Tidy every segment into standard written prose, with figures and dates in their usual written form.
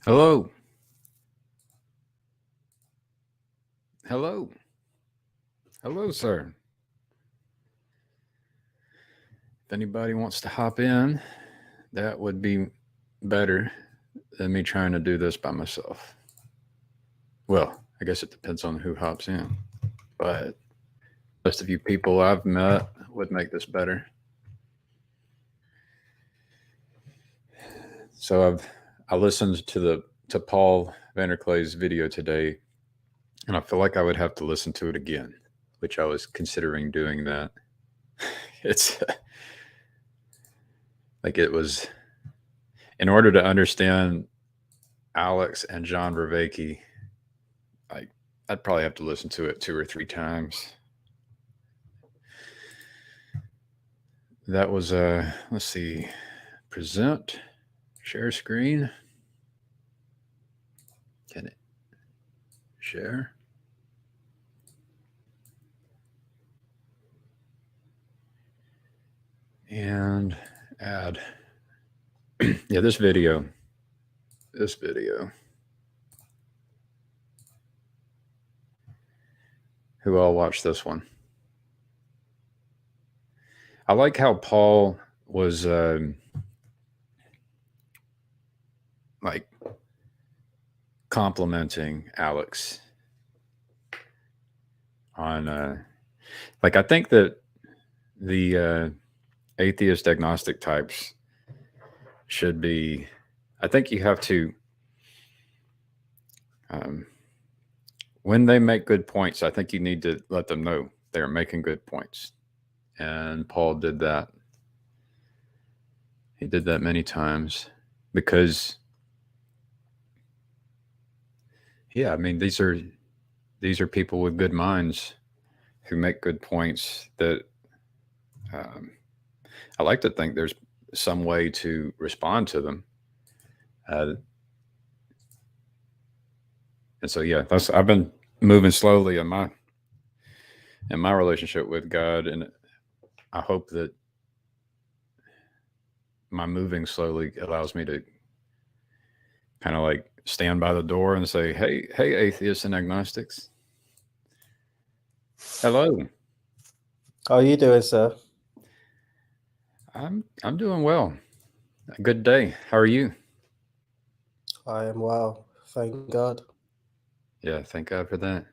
Hello. Hello. Hello, sir. If anybody wants to hop in, that would be better than me trying to do this by myself. Well, I guess it depends on who hops in, but most of you people I've met would make this better. So I listened to Paul Vanderklay's video today, and I feel like I would have to listen to it again, which I was considering doing that. It's like it was in order to understand Alex and John Vervaeke, like I'd probably have to listen to it 2 or 3 times. That was let's see, present, share screen. Can it share? And add. Yeah, this video. Who all watched this one? I like how Paul was like complimenting Alex on like I think that the atheist agnostic types should be, I think you have to when they make good points, I think you need to let them know they're making good points. And Paul did that. He did that many times because yeah, I mean these are people with good minds who make good points that I like to think there's some way to respond to them. And so yeah, I've been moving slowly in my relationship with God, and I hope that my moving slowly allows me to kind of like stand by the door and say, "Hey, atheists and agnostics, hello." How are you doing, sir? I'm doing well. A good day. How are you? I am well, thank God. Yeah, thank God for that.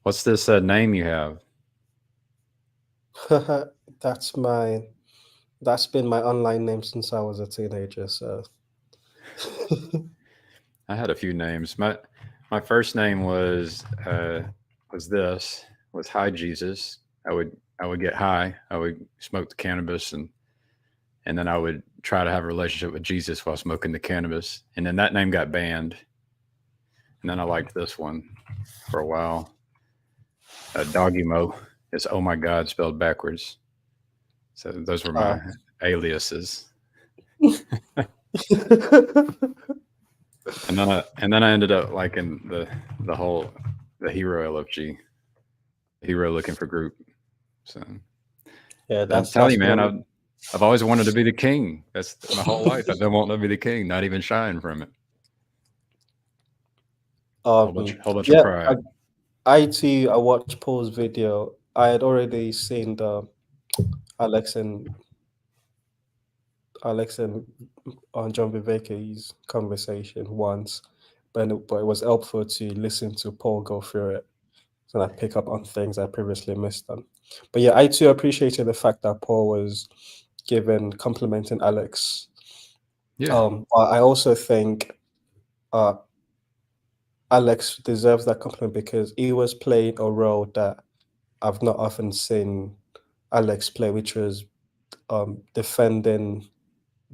What's this name you have? That's been my online name since I was a teenager, so I had a few names. My first name was Hi Jesus. I would get high. I would smoke the cannabis, and then I would try to have a relationship with Jesus while smoking the cannabis. And then that name got banned. And then I liked this one for a while. Doggy Mo is Oh My God spelled backwards. So those were my aliases. And then I ended up liking the whole the hero LFG, hero looking for group. So yeah, I'm that's telling you, been man, I've always wanted to be the king. That's my whole life. I've been wanting to be the king, not even shying from it. whole bunch of Yeah, pride. I watched Paul's video. I had already seen the Alex and Alex and John Viveki's conversation once, but it was helpful to listen to Paul go through it, so I pick up on things I previously missed on. But yeah, I too appreciated the fact that Paul was given complimenting Alex. Yeah. But I also think uh, Alex deserves that compliment because he was playing a role that I've not often seen Alex play, which was defending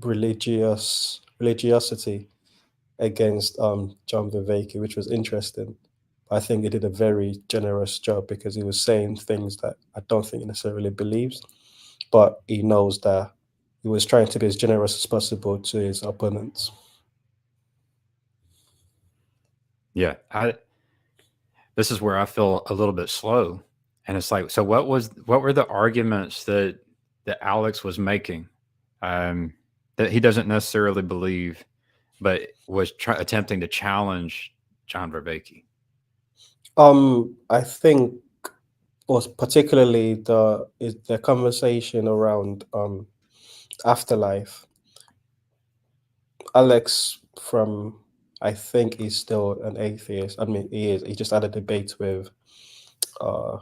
religiosity against John Viveki, which was interesting. I think he did a very generous job because he was saying things that I don't think he necessarily believes, but he knows that he was trying to be as generous as possible to his opponents. Yeah. This is where I feel a little bit slow. And it's like, so what were the arguments that Alex was making that he doesn't necessarily believe, but was attempting to challenge John Vervaeke? I think was particularly the conversation around afterlife. Alex from I think he's still an atheist. I mean, he is. He just had a debate with uh,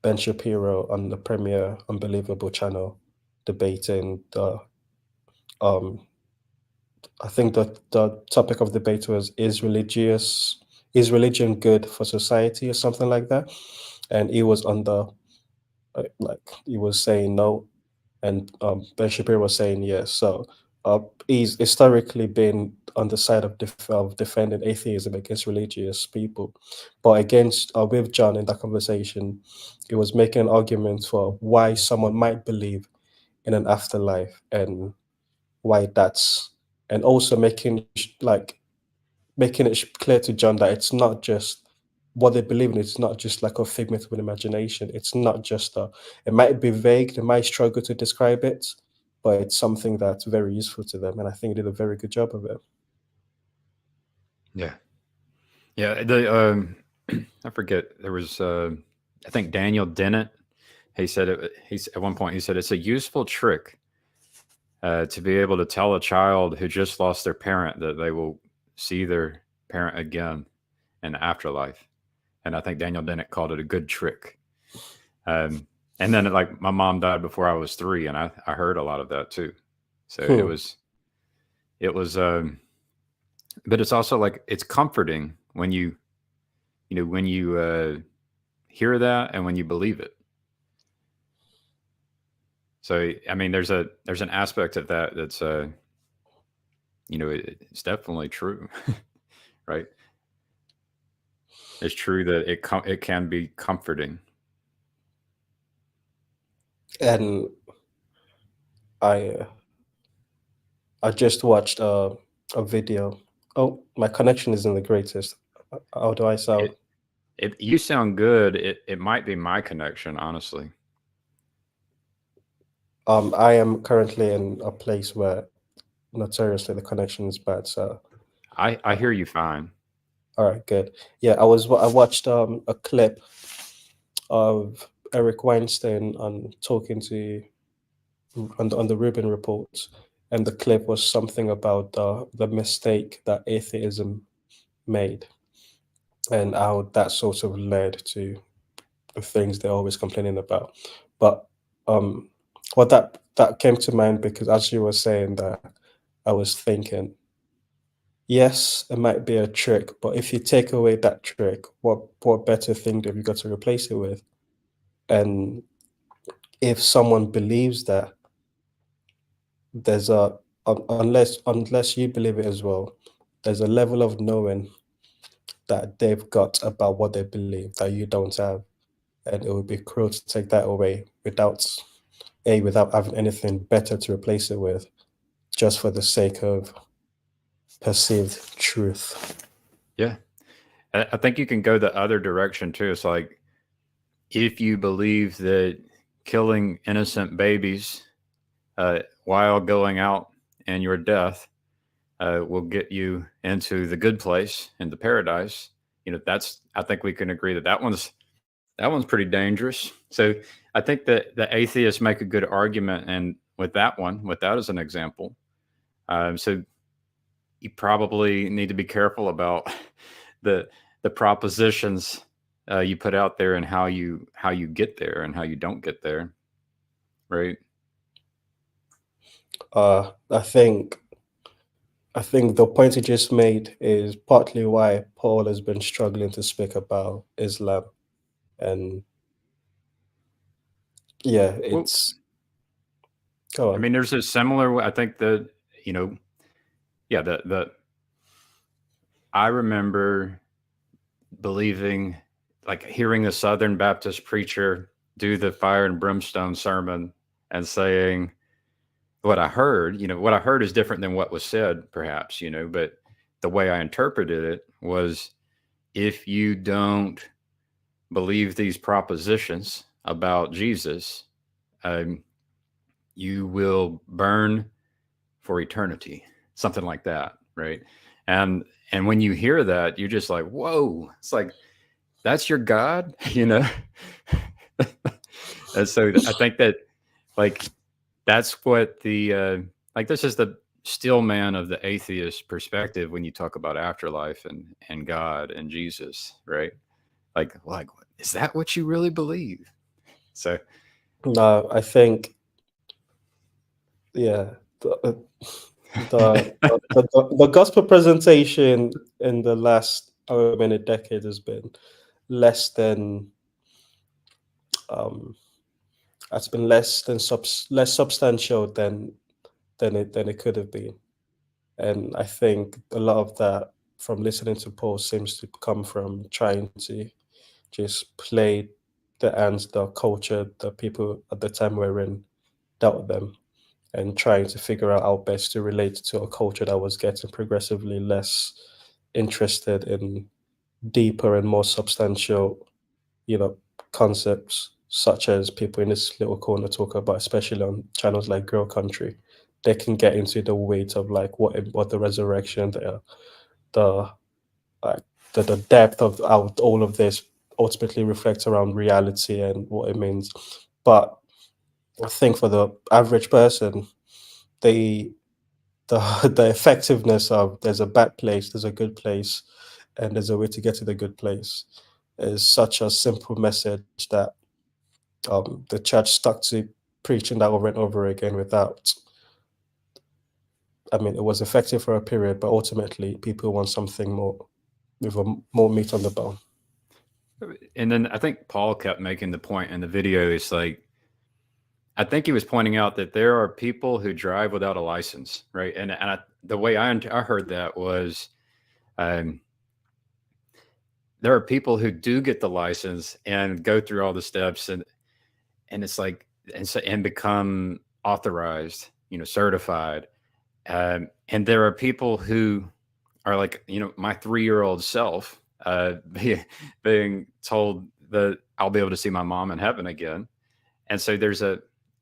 Ben Shapiro on the Premier Unbelievable channel, debating the. Um, I think that the topic of debate was is religion good for society or something like that, and he was on the like he was saying no, and Ben Shapiro was saying yes. So he's historically been on the side of defending atheism against religious people, but against with John in that conversation, he was making an argument for why someone might believe in an afterlife and why that's, and also making it clear to John that it's not just what they believe in. It's not just like a figment of an imagination. It's not just a. It might be vague. They might struggle to describe it, but it's something that's very useful to them. And I think he did a very good job of it. Yeah. Yeah. The I forget, there was I think Daniel Dennett. He said he's at one point he said it's a useful trick to be able to tell a child who just lost their parent that they will see their parent again in the afterlife. And I think Daniel Dennett called it a good trick. And then like my mom died before I was 3, and I heard a lot of that too. So Hmm. it was but it's also like it's comforting when when you hear that and when you believe it. So I mean, there's an aspect of that that's it's definitely true, right? It's true that it can be comforting. And I I just watched a video. Oh, my connection isn't the greatest. How do I sound? You sound good. It might be my connection, honestly. I am currently in a place where notoriously the connection is bad. So I hear you fine. all right, good. Yeah, I watched a clip of Eric Weinstein on talking to on the Rubin report, and the clip was something about the mistake that atheism made, and how that sort of led to the things they're always complaining about. But um, what that came to mind because as you were saying that, I was thinking, yes, it might be a trick, but if you take away that trick, what better thing have you got to replace it with? And if someone believes that, there's unless you believe it as well, there's a level of knowing that they've got about what they believe that you don't have, and it would be cruel to take that away without having anything better to replace it with, just for the sake of perceived truth. Yeah. I think you can go the other direction too. It's like if you believe that killing innocent babies while going out in your death will get you into the good place, into paradise. That's, I think we can agree that that one's pretty dangerous. So I think that the atheists make a good argument, and with that as an example. So you probably need to be careful about the propositions you put out there, and how you get there and how you don't get there, right? I think the point you just made is partly why Paul has been struggling to speak about Islam, and yeah, Well, it's go I on. mean, there's a similar. I think that you know, yeah. The I remember believing, like hearing a Southern Baptist preacher do the fire and brimstone sermon and saying, what I heard, what I heard is different than what was said, perhaps, but the way I interpreted it was, if you don't believe these propositions about Jesus, um, you will burn for eternity, something like that, right? And when you hear that, you're just like, whoa! It's like, that's your God, And so I think that, like, that's what like, this is the steel man of the atheist perspective when you talk about afterlife and God and Jesus, right? Like, is that what you really believe? So No, I think yeah, the gospel presentation in the last however many decades has been less than um has been less substantial than it could have been. And I think a lot of that from listening to Paul seems to come from trying to just play the hands the culture the people at the time were in dealt them, and trying to figure out how best to relate to a culture that was getting progressively less interested in deeper and more substantial, you know, concepts such as people in this little corner talk about, especially on channels like Girl Country. They can get into the weight of like what the resurrection, the like the depth of how all of this ultimately reflects around reality and what it means. But I think for the average person, they the the effectiveness of there's a bad place, there's a good place, and there's a way to get to the good place is such a simple message that the church stuck to preaching that over and over again without. I mean, it was effective for a period, but ultimately, people want something more with more meat on the bone. and then I think Paul kept making the point in the video. It's like, I think he was pointing out that there are people who drive without a license, right? And the way I heard that was, um, there are people who do get the license and go through all the steps, and it's like, and become authorized, certified. And there are people who are like, my 3-year-old self, being told that I'll be able to see my mom in heaven again. And so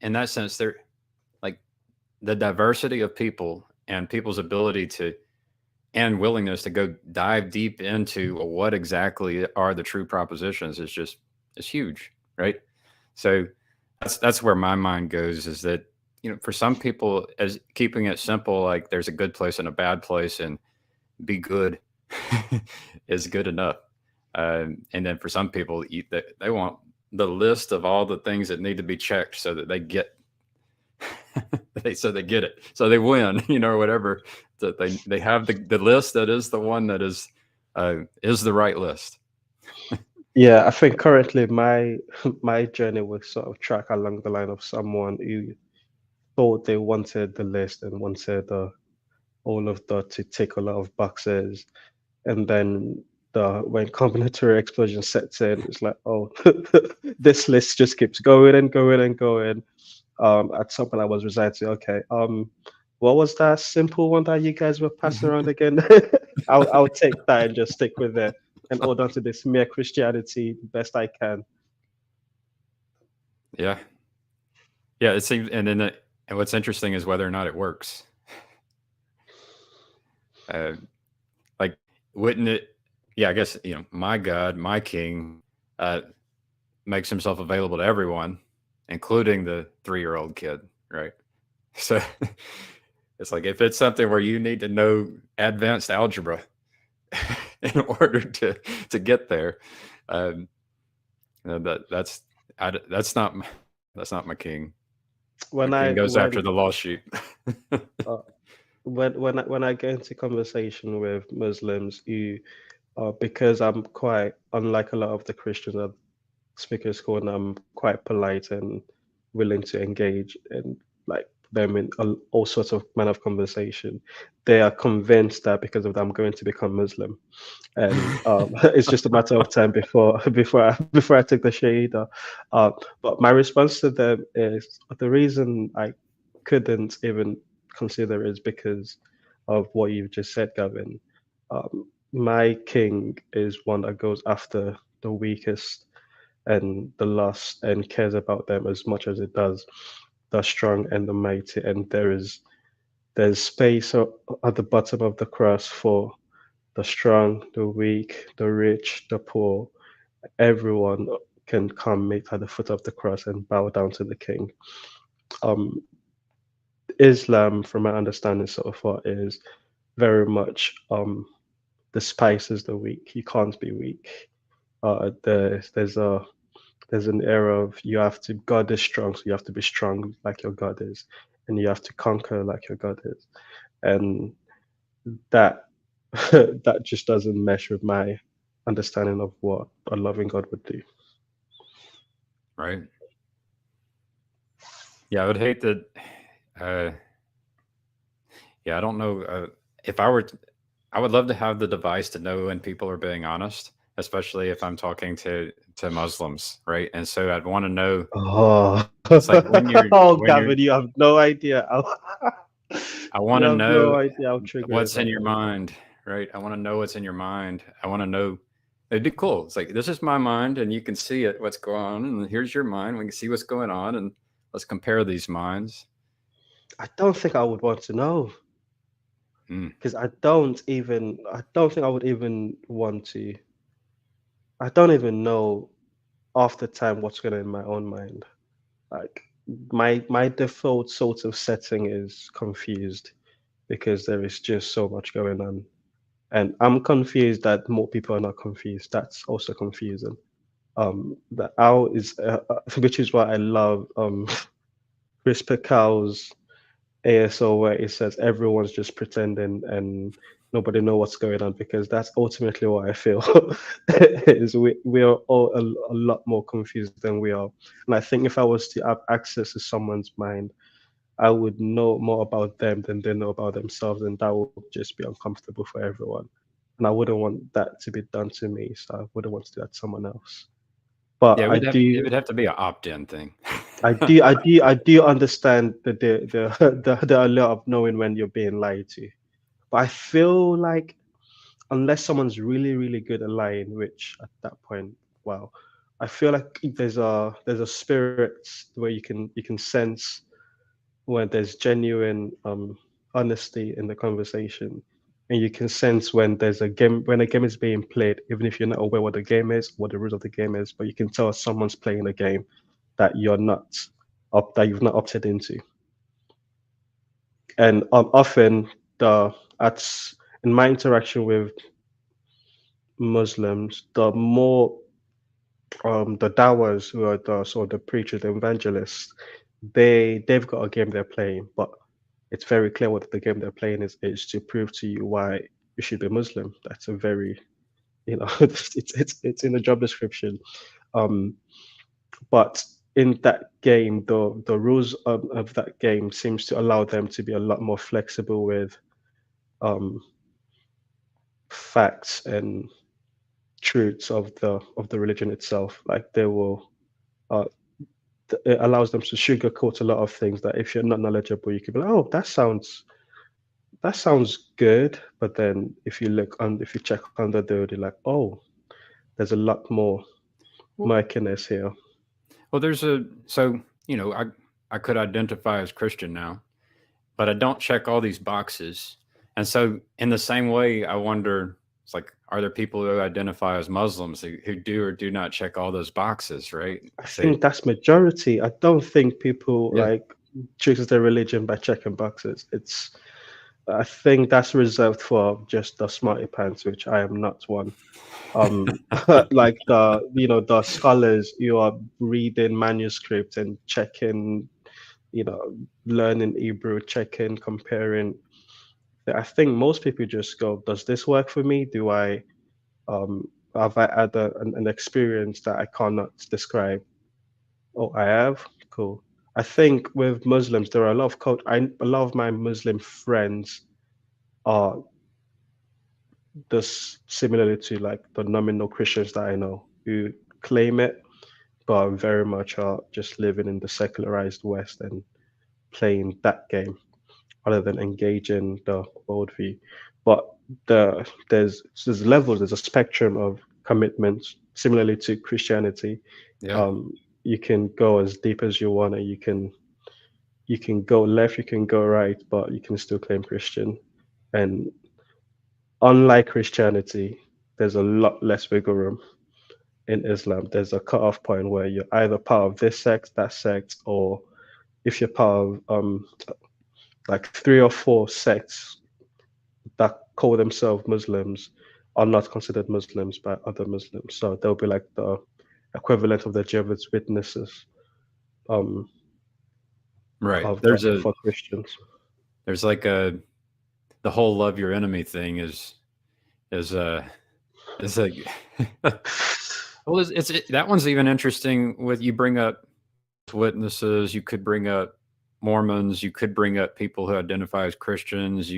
in that sense, there, like, the diversity of people and people's ability to, and willingness to go dive deep into what exactly are the true propositions is huge, right? So that's where my mind goes, is that, for some people, as keeping it simple, like, there's a good place and a bad place, and be good is good enough. And then for some people, they want the list of all the things that need to be checked so that they get so they get it, so they win, or whatever. That they have the list that is the one that is the right list. Yeah, I think currently my journey will sort of track along the line of someone who thought they wanted the list and wanted all of the to tick a lot of boxes, and then when combinatory explosion sets in, it's like, oh, this list just keeps going and going and going. At some point, I was resigned to, okay, what was that simple one that you guys were passing around again? I'll take that and just stick with it and hold on to this mere Christianity the best I can. Yeah, yeah. It seems, and what's interesting is whether or not it works. Uh, like, wouldn't it? Yeah, I guess my God, my King, uh, makes himself available to everyone, including the 3-year-old kid, right? So it's like if it's something where you need to know advanced algebra in order to get there, um, that's not my king. My When king I goes after the lost sheep. uh, when I get into conversation with Muslims who, because I'm quite unlike a lot of the Christians that speak at school, and I'm quite polite and willing to engage and like them in all sorts of manner of conversation. They are convinced that because of that, I'm going to become Muslim, and it's just a matter of time before I take the Shaheeda. But my response to them is the reason I couldn't even consider is because of what you've just said, Gavin. My king is one that goes after the weakest and the lost and cares about them as much as it does the strong and the mighty. And there's space at the bottom of the cross for the strong, the weak, the rich, the poor. Everyone can come meet at the foot of the cross and bow down to the king. Um, Islam, from my understanding so far, is very much despises the weak. You can't be weak. There's an era of you have to God is strong, so you have to be strong like your God is, and you have to conquer like your God is, and that that just doesn't mesh with my understanding of what a loving God would do. Right. Yeah, I would hate that. Uh, yeah, I don't know. If I were, I would love to have the device to know when people are being honest, especially if I'm talking to Muslims, right? And so I'd want to know. Oh, It's like when you're oh, when you're. Gavin, you have no idea. I want You to have no know idea how triggering what's in that your is. mind, right? I want to know what's in your mind. I want to know. It'd be cool. It's like this is my mind, and you can see it. What's going on, and here's your mind. We can see what's going on, and let's compare these minds. I don't think I would want to know Mm, because I don't think I would even want to. I don't even know half the time what's going on in my own mind. Like my default sort of setting is confused because there is just so much going on. And I'm confused that more people are not confused. That's also confusing. The owl is, which is why I love Chris Cow's ASO where it says everyone's just pretending and nobody know what's going on because that's ultimately what I feel is we are all a lot more confused than we are. And I think if I was to have access to someone's mind, I would know more about them than they know about themselves, and that would just be uncomfortable for everyone. And I wouldn't want that to be done to me, so I wouldn't want to do that to someone else. But yeah, it would have to be an opt-in thing. I do understand the allure of knowing when you're being lied to. But I feel like unless someone's really, really good at lying, which at that point, wow, I feel like there's a spirit where you can sense when there's genuine honesty in the conversation. And you can sense when a game is being played, even if you're not aware what the game is, what the rules of the game is, but you can tell someone's playing a game that that you've not opted into. And often the at in my interaction with Muslims, the more the dawahs who are the sort of the preachers, the evangelists, they've got a game they're playing, but it's very clear what the game they're playing is to prove to you why you should be Muslim. That's a very it's in the job description. Um, but in that game, the rules of that game seems to allow them to be a lot more flexible with um, facts and truths of the religion itself. Like they will, uh, it allows them to sugarcoat a lot of things that if you're not knowledgeable, you could be like, oh, that sounds good. But then if you check under the hood, you're like, oh, there's a lot more Well, murkiness here. well, I could identify as Christian now, but I don't check all these boxes, And so, in the same way, I wonder, it's like, are there people who identify as Muslims who do or do not check all those boxes, right? I Say, think that's majority. I don't think people yeah, like chooses their religion by checking boxes. I think that's reserved for just the smarty pants, which I am not one. Um, like the scholars, you are reading manuscripts and checking, learning Hebrew, checking, comparing. I think most people just go, does this work for me? Do I have I had an experience that I cannot describe? Oh, I have. Cool. I think with Muslims, there are a lot of a lot of my Muslim friends are this similarly to like the nominal Christians that I know who claim it, but very much are just living in the secularized West and playing that game rather than engaging the worldview. But there's levels, there's a spectrum of commitments, similarly to Christianity. yeah, Um, you can go as deep as you want, and you can go left, you can go right, but you can still claim Christian. And unlike Christianity, there's a lot less wiggle room in Islam. There's a cutoff point where you're either part of this sect, that sect, or if you're part of like 3 or 4 sects that call themselves Muslims are not considered Muslims by other Muslims. So they'll be like the equivalent of the Jehovah's Witnesses um, right. of the for Christians. There's like the whole love your enemy thing is like, well, that one's even interesting. With you bring up witnesses, you could bring up Mormons, you could bring up people who identify as Christians.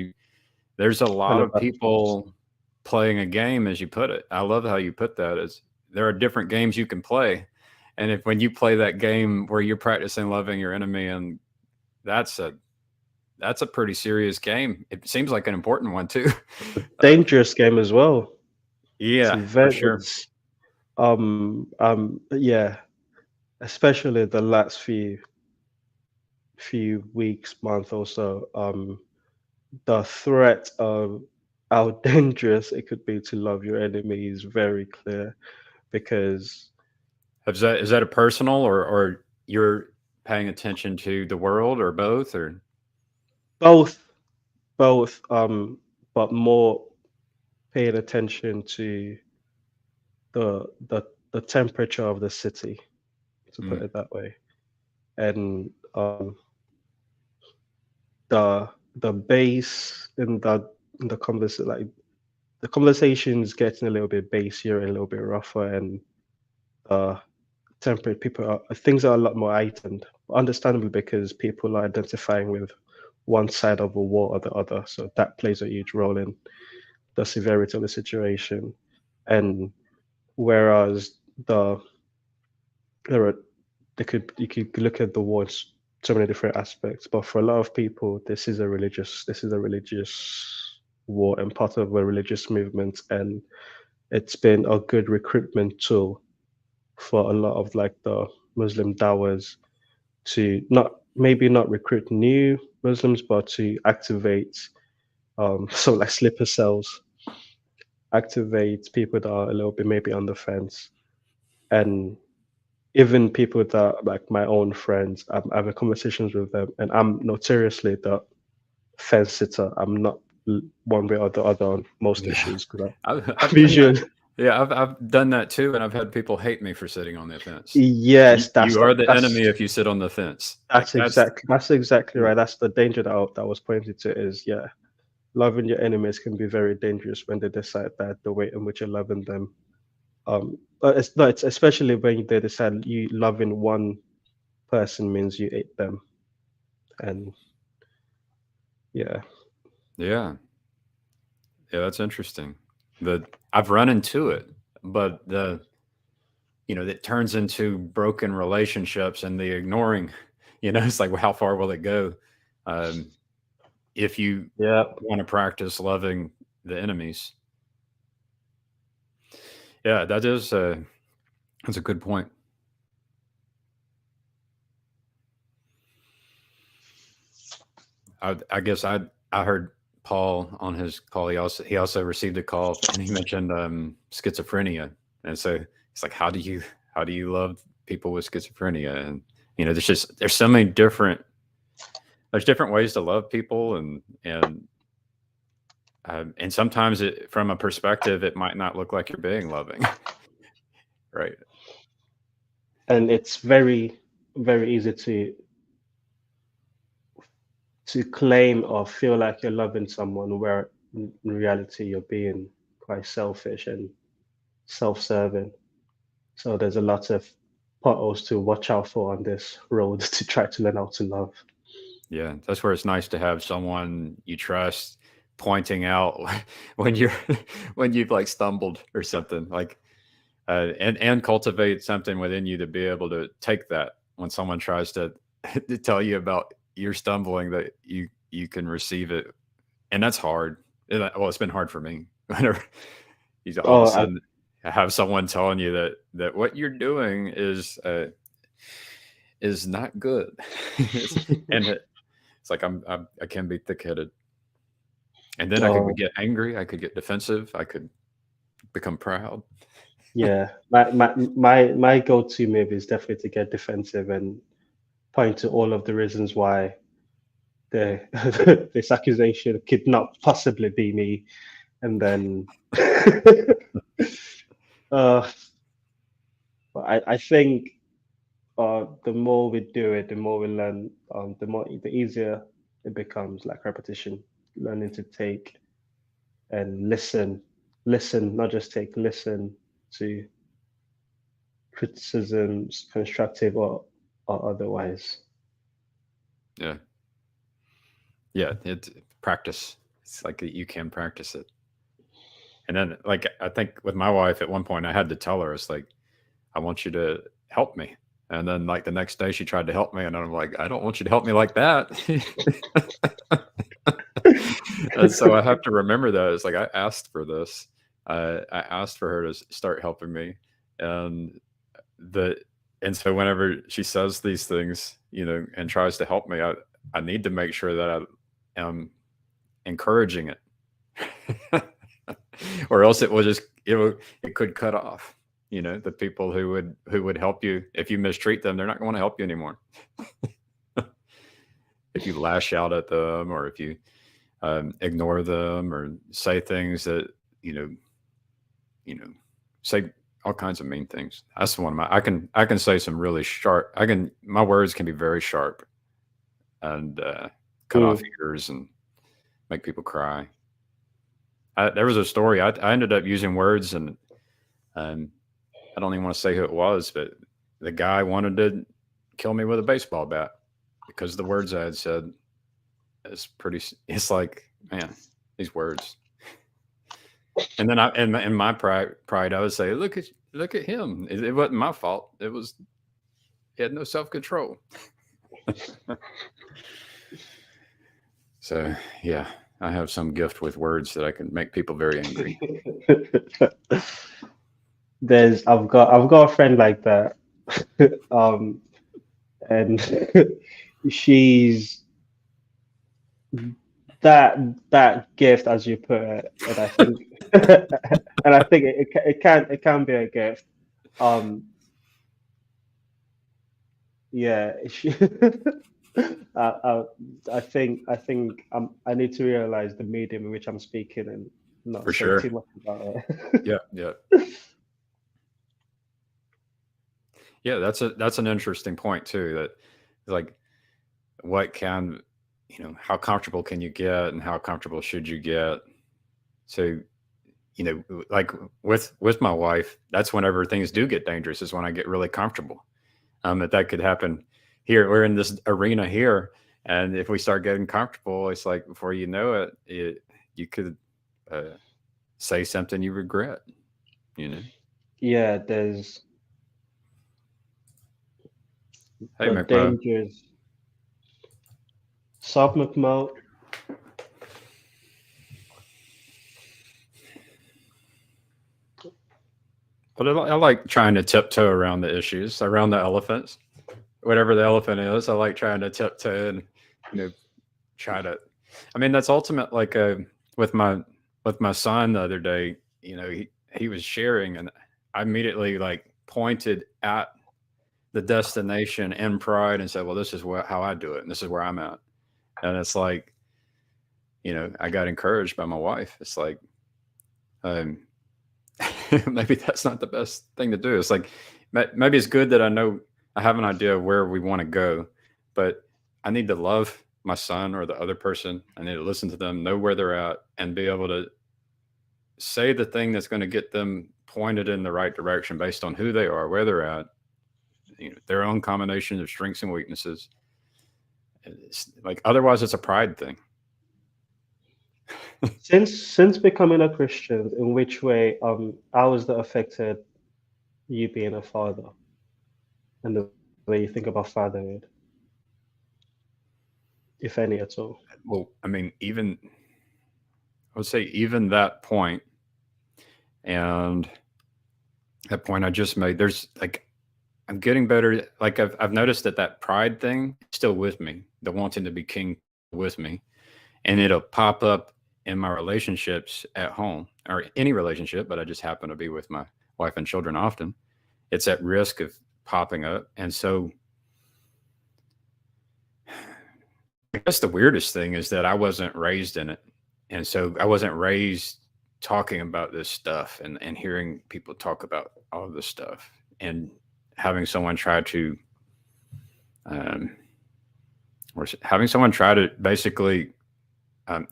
There's a lot of people playing a game, as you put it. I love how you put that. Is there are different games you can play, and when you play that game where you're practicing loving your enemy, and that's a pretty serious game. It seems like an important one too. Dangerous game as well. Yeah, for sure. Yeah, especially the last few weeks, month or so. The threat of how dangerous it could be to love your enemy is very clear because Is that a personal, or you're paying attention to the world, or both, or both both but more paying attention to the the the temperature of the city, to put mm, it that way, and the the base in the conversation, like the conversation's getting a little bit bassier and a little bit rougher, and uh temperate people things are a lot more heightened, understandably, because people are identifying with one side of a war or the other, so that plays a huge role in the severity of the situation. And whereas there are you could look at the war in so many different aspects, but for a lot of people this is a religious war and part of a religious movement, and it's been a good recruitment tool for a lot of like the Muslim dawahs to not recruit new Muslims, but to activate so like sleeper cells, activate people that are a little bit maybe on the fence, and even people that like my own friends. I'm having conversations with them, and I'm notoriously the fence sitter. I'm not one way or the other on most yeah. issues because I've I'm done that. usually Yeah, I've done that too, and I've had people hate me for sitting on the fence. yes, You are the enemy if you sit on the fence. Like that's exactly right. That's the danger that I was pointing to. Is yeah, loving your enemies can be very dangerous when they decide that the way in which you're loving them. But it's not. It's especially when they decide you loving one person means you hate them, and yeah, yeah, that's interesting. I've run into it, but that turns into broken relationships and the ignoring. It's like, well, how far will it go? Um, if you yeah. want to practice loving the enemies. Yeah, that's a good point. I guess I heard Paul on his call. He also received a call, and he mentioned schizophrenia, and so it's like, how do you love people with schizophrenia? And there's so many different ways to love people, and sometimes from a perspective, it might not look like you're being loving, right? And it's very, very easy to claim or feel like you're loving someone where in reality you're being quite selfish and self-serving. So there's a lot of potholes to watch out for on this road to try to learn how to love. Yeah, that's where it's nice to have someone you trust pointing out when you've like stumbled or something, like and cultivate something within you to be able to take that when someone tries to to tell you about your stumbling, that you can receive it. And that's hard. Well, it's been hard for me. Whenever all of a sudden have someone telling you that what you're doing is not good. And it's like I can be thick-headed, and then I could get angry, I could get defensive, I could become proud. Yeah, my go-to move is definitely to get defensive and point to all of the reasons why this accusation could not possibly be me, and then but I think the more we do it, the more we learn. The easier it becomes, like repetition, learning to take and listen, not just take, listen to criticisms, constructive or otherwise. Yeah, it's practice. It's like you can practice it. And then, like, I think with my wife, at one point I had to tell her, it's like, I want you to help me. And then, like, the next day she tried to help me, and I'm like, I don't want you to help me like that. And so I have to remember that. It's like, I asked for this. I asked for her to start helping me. And so whenever she says these things, and tries to help me, I need to make sure that I am encouraging it. Or else it could cut off, the people who would help you. If you mistreat them, they're not going to help you anymore. If you lash out at them, or if you ignore them, or say things that say all kinds of mean things. That's one of I can say some really sharp. My words can be very sharp, and cut off ears and make people cry. There was a story. I ended up using words, and I don't even want to say who it was, but the guy wanted to kill me with a baseball bat because the words I had said. It's like, man, these words. And then in my pride, I would say, look at him. It wasn't my fault. He had no self-control. So yeah, I have some gift with words that I can make people very angry. I've got a friend like that. And she's that gift, as you put it, and I think it can be a gift. Yeah, I think I need to realize the medium in which I'm speaking and not For say sure. too much about it. Yeah. That's an interesting point too. That, like, what can how comfortable can you get, and how comfortable should you get? So, like with my wife, that's whenever things do get dangerous, is when I get really comfortable. That could happen here. We're in this arena here, and if we start getting comfortable, it's like, before you know it, you could say something you regret. Yeah, there's Hey, the McMo. dangers. Sup, McMo? But I like trying to tiptoe around the issues, around the elephants, whatever the elephant is. I like trying to tiptoe and try to I mean, that's ultimate. Like with my son the other day, he was sharing, and I immediately like pointed at the destination in pride and said, "Well, this is how I do it, and this is where I'm at." And it's like, I got encouraged by my wife. It's like, um, maybe that's not the best thing to do. It's like maybe it's good that I have an idea of where we want to go, but I need to love my son or the other person. I need to listen to them, know where they're at, and be able to say the thing that's going to get them pointed in the right direction based on who they are, where they're at, their own combination of strengths and weaknesses. It's like otherwise, it's a pride thing. Since becoming a Christian, in which way how has that affected you being a father and the way you think about fatherhood, if any at all? Well, I mean, I would say even that point and that point I just made, there's like I'm getting better. Like I've noticed that pride thing is still with me, the wanting to be king with me, and it'll pop up in my relationships at home or any relationship, but I just happen to be with my wife and children often. It's at risk of popping up. And so I guess the weirdest thing is that I wasn't raised in it. And so I wasn't raised talking about this stuff and hearing people talk about all of this stuff and having someone try to, or having someone try to basically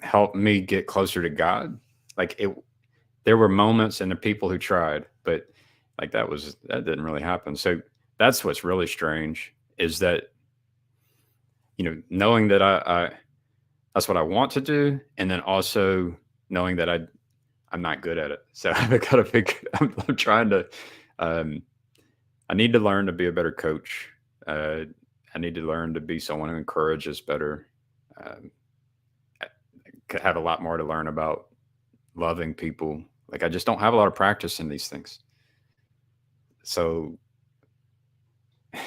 help me get closer to God. Like there were moments and the people who tried, but like that didn't really happen. So that's what's really strange is that, knowing that I that's what I want to do. And then also knowing that I'm not good at it. So I've got to figure, I'm trying to, I need to learn to be a better coach. I need to learn to be someone who encourages better. I could have a lot more to learn about loving people. Like I just don't have a lot of practice in these things. So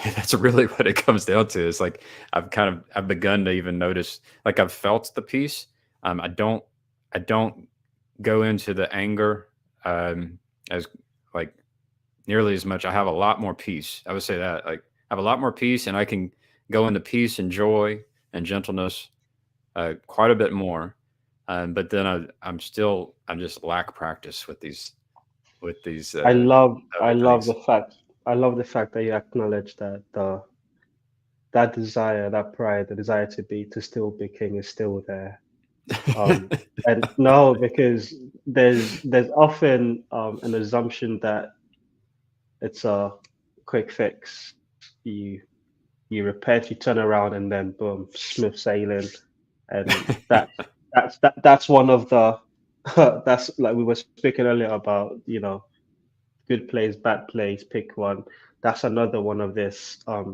that's really what it comes down to. It's like I've begun to even notice, like I've felt the peace. I don't go into the anger as like nearly as much. I have a lot more peace. I would say that like I have a lot more peace, and I can go into peace and joy and gentleness quite a bit more. But then I just lack practice with these I love other things. I love the fact that you acknowledge that that desire, that pride, the desire to still be king is still there. And no, because there's often an assumption that it's a quick fix. You repent, you turn around, and then boom, smooth sailing. And that's one of the that's like we were speaking earlier about, good plays, bad plays, pick one. That's another one of this. I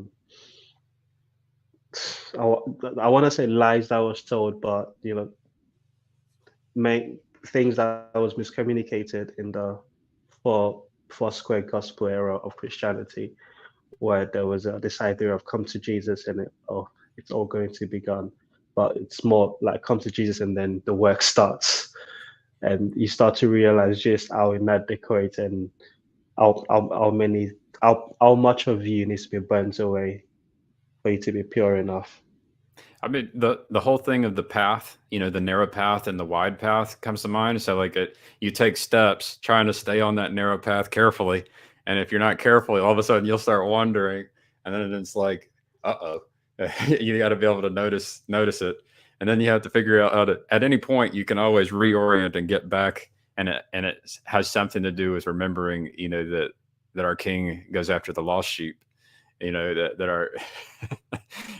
want to say lies that was told, but make things that was miscommunicated in the four square gospel era of Christianity, where there was this idea of come to Jesus and it's all going to be gone, but it's more like come to Jesus and then the work starts, and you start to realize just how inadequate and how much of you needs to be burnt away for you to be pure enough. I mean, the whole thing of the path, the narrow path and the wide path comes to mind. So like you take steps trying to stay on that narrow path carefully. And if you're not careful, all of a sudden you'll start wandering. And then it's like, uh-oh, you got to be able to notice it. And then you have to figure out how to, at any point, you can always reorient and get back. And it has something to do with remembering, that our King goes after the lost sheep, that are,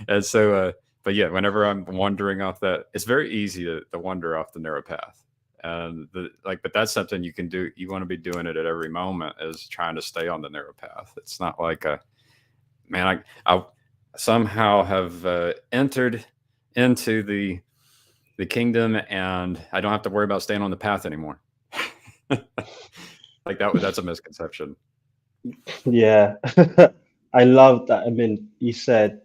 and so, but yeah, whenever I'm wandering off that, it's very easy to wander off the narrow path. And but that's something you can do. You want to be doing it at every moment, is trying to stay on the narrow path. It's not like I somehow have entered into the kingdom, and I don't have to worry about staying on the path anymore. Like that's a misconception. Yeah. I love that. I mean, you said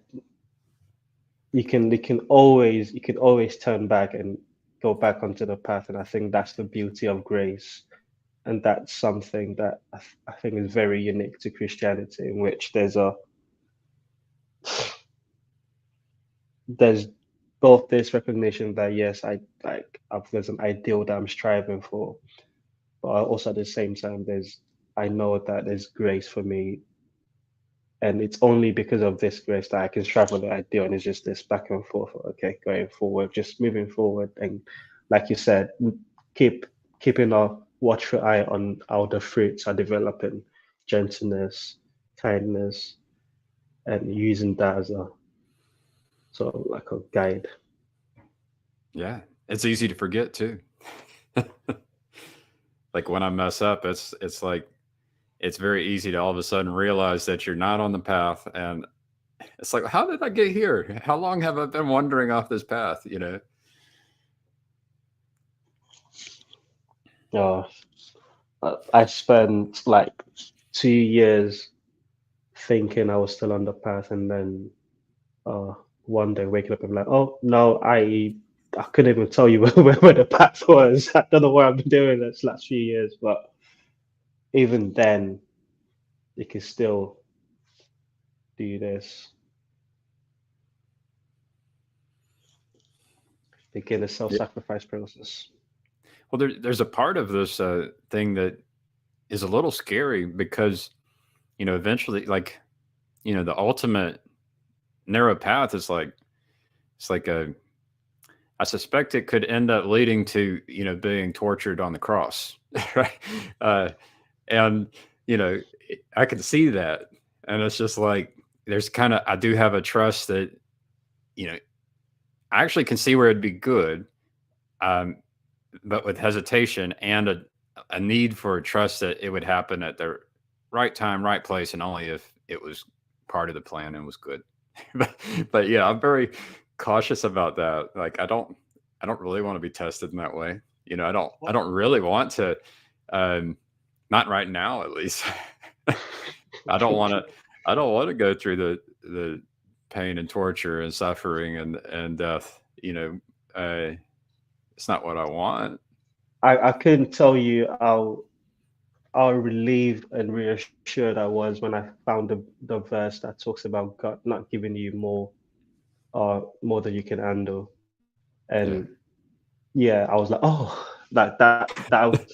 you can always turn back and go back onto the path, and I think that's the beauty of grace, and that's something that I think is very unique to Christianity, in which there's both this recognition that yes, there's an ideal that I'm striving for, but also at the same time I know that there's grace for me, and it's only because of this grace that I can strive for the ideal, and it's just this back and forth. Okay, going forward, just moving forward, and like you said, keeping a watchful eye on how the fruits are developing, gentleness, kindness, and using that as a sort of like a guide. Yeah, it's easy to forget too. Like when I mess up, it's like it's very easy to all of a sudden realize that you're not on the path, and it's like, how did I get here? How long have I been wandering off this path? You know? I spent like 2 years thinking I was still on the path, and then one day waking up and like, oh no, I couldn't even tell you where the path was. I don't know what I've been doing this last few years, but even then, you can still do this. Begin a self-sacrifice process. Well, there's a part of this thing that is a little scary because, eventually, like, the ultimate narrow path is like, it's like I suspect it could end up leading to, being tortured on the cross, right? And, I can see that. And it's just like, I do have a trust that, I actually can see where it'd be good. But with hesitation and a need for trust that it would happen at the right time, right place, and only if it was part of the plan and was good. but yeah, I'm very cautious about that. Like I don't really want to be tested in that way. I don't really want to, not right now at least. I don't want to go through the pain and torture and suffering and death. It's not what I want. I couldn't tell you how relieved and reassured I was when I found the verse that talks about God not giving you more than you can handle. And yeah, I was like, oh, that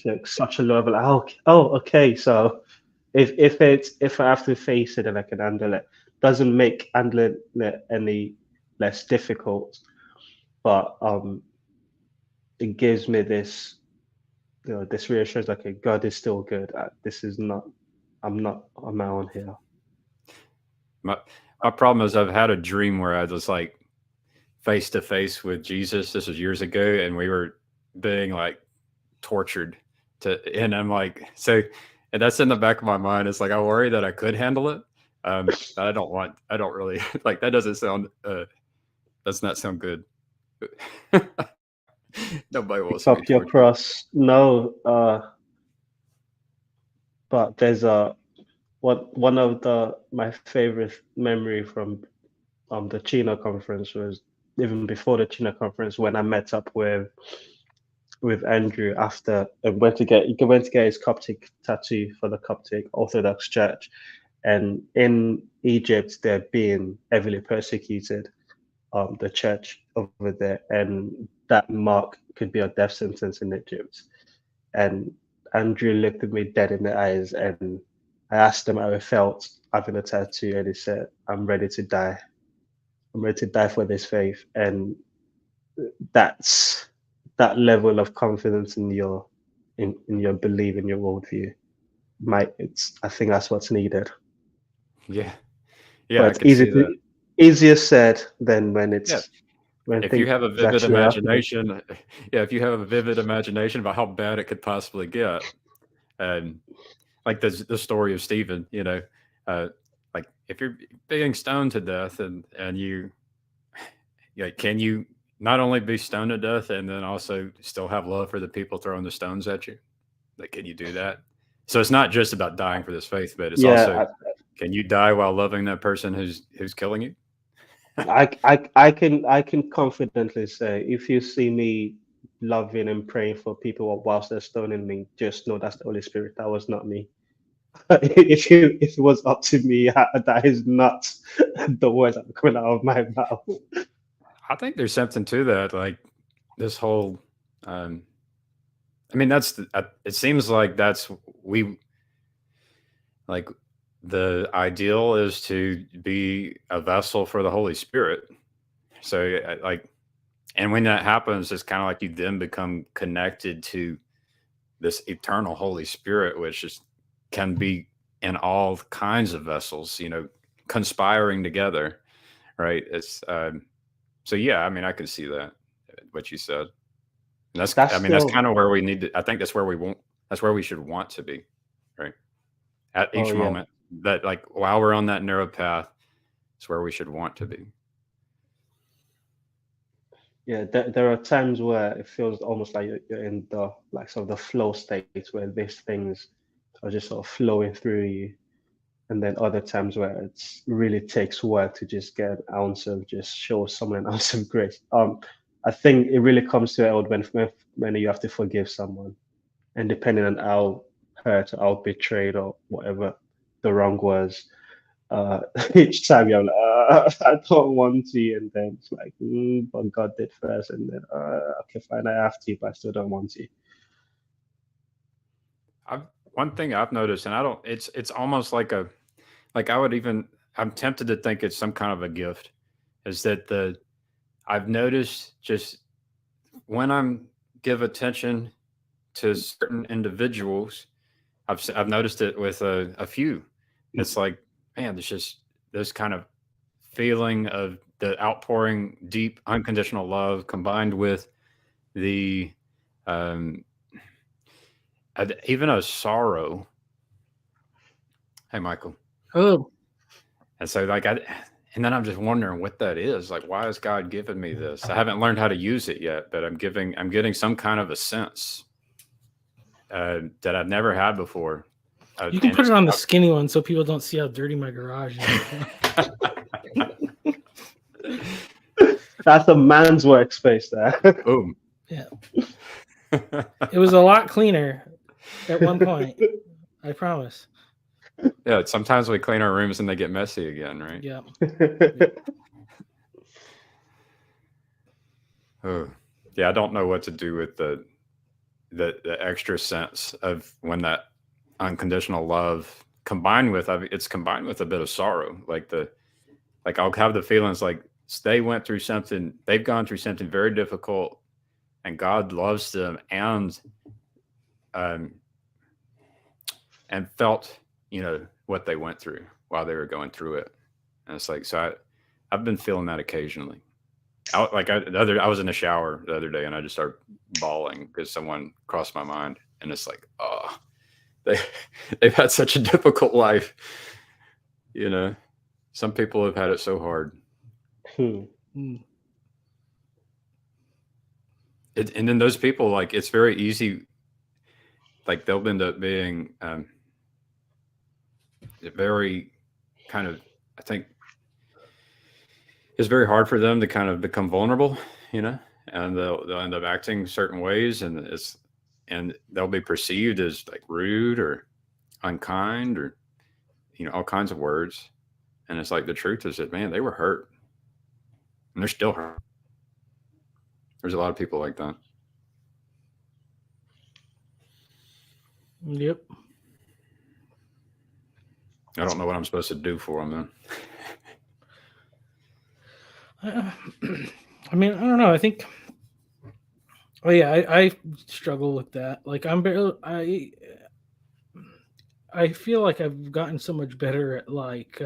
took such a level. Okay, so if I have to face it and I can handle it, doesn't make handling it any less difficult, but it gives me this this reassurance, like, okay, God is still good. I'm not on my own here. My problem is I've had a dream where I was like face to face with Jesus. This was years ago, and we were being like tortured and I'm like, and that's in the back of my mind. It's like, I worry that I could handle it. I don't really like, that does not sound good. Nobody wants to be Pick up your cross. No, but there's one of my favorite memory from the Chino conference was even before the Chino conference, when I met up with Andrew after and went to get his Coptic tattoo for the Coptic Orthodox Church, and in Egypt they're being heavily persecuted, the church over there, and that mark could be a death sentence in Egypt. And Andrew looked at me dead in the eyes, and I asked him how I felt having a tattoo, and he said, I'm ready to die. I'm ready to die for this faith. And that's that level of confidence in your belief, in your worldview. I think that's what's needed. Yeah. But it's easier said than when it's if you have a vivid imagination, if you have a vivid imagination about how bad it could possibly get, and like the story of Stephen, like if you're being stoned to death and you, can you not only be stoned to death and then also still have love for the people throwing the stones at you? Like, can you do that? So it's not just about dying for this faith, but it's also, can you die while loving that person who's killing you? I can confidently say, if you see me loving and praying for people whilst they're stoning me, just know that's the Holy Spirit. That was not me. If it was up to me, that is not the words that are coming out of my mouth. I think there's something to that. Like this whole, I mean, it seems like like the ideal is to be a vessel for the Holy Spirit. So and when that happens, it's kind of like you then become connected to this eternal Holy Spirit, which can be in all kinds of vessels, conspiring together, right? It's so yeah. I mean, I can see that what you said. And that's That's I mean, that's still, kind of where we need to. I think that's where we should want to be, right? At oh each yeah. moment, that like while we're on that narrow path, it's where we should want to be. Yeah, there are times where it feels almost like you're in the like sort of the flow state where these things are just sort of flowing through you, and then other times where it's really takes work to just get an ounce of just show someone an ounce of grace. I think it really comes to it when you have to forgive someone, and depending on how hurt or how betrayed or whatever the wrong was, uh, each time you're like, I don't want to, and then it's like, but God did first, and then okay, fine, I have to, but I still don't want to. One thing I've noticed, and I don't, it's almost like I'm tempted to think it's some kind of a gift, is that I've noticed just when I'm give attention to certain individuals, I've noticed it with a few. It's like, man, there's just this kind of feeling of the outpouring, deep, unconditional love combined with the um, even a sorrow. Hey, Michael. Oh, And so, and then I'm just wondering what that is. Like, why has God given me this? I haven't learned how to use it yet, but I'm getting some kind of a sense that I've never had before. you can put it on the skinny one so people don't see how dirty my garage is. That's a man's workspace there. Boom. Yeah. It was a lot cleaner at one point. I promise. Yeah, sometimes we clean our rooms and they get messy again, right? Yeah. Oh, yeah. I don't know what to do with the extra sense of when that unconditional love it's combined with a bit of sorrow. Like I'll have the feelings like they've gone through something very difficult, and God loves them and felt what they went through while they were going through it. And it's like, so I've been feeling that occasionally. I was in the shower the other day and I just started bawling because someone crossed my mind, and it's like, oh, they've had such a difficult life. Some people have had it so hard. And then those people, like, it's very easy. Like they'll end up being very kind of, I think it's very hard for them to kind of become vulnerable, and they'll end up acting certain ways, and they'll be perceived as like rude or unkind or, all kinds of words. And it's like, the truth is that, man, they were hurt and they're still hurt. There's a lot of people like that. Yep. I don't know what I'm supposed to do for them then. I mean, I don't know. I think. Oh yeah, I struggle with that. Like I feel like I've gotten so much better at like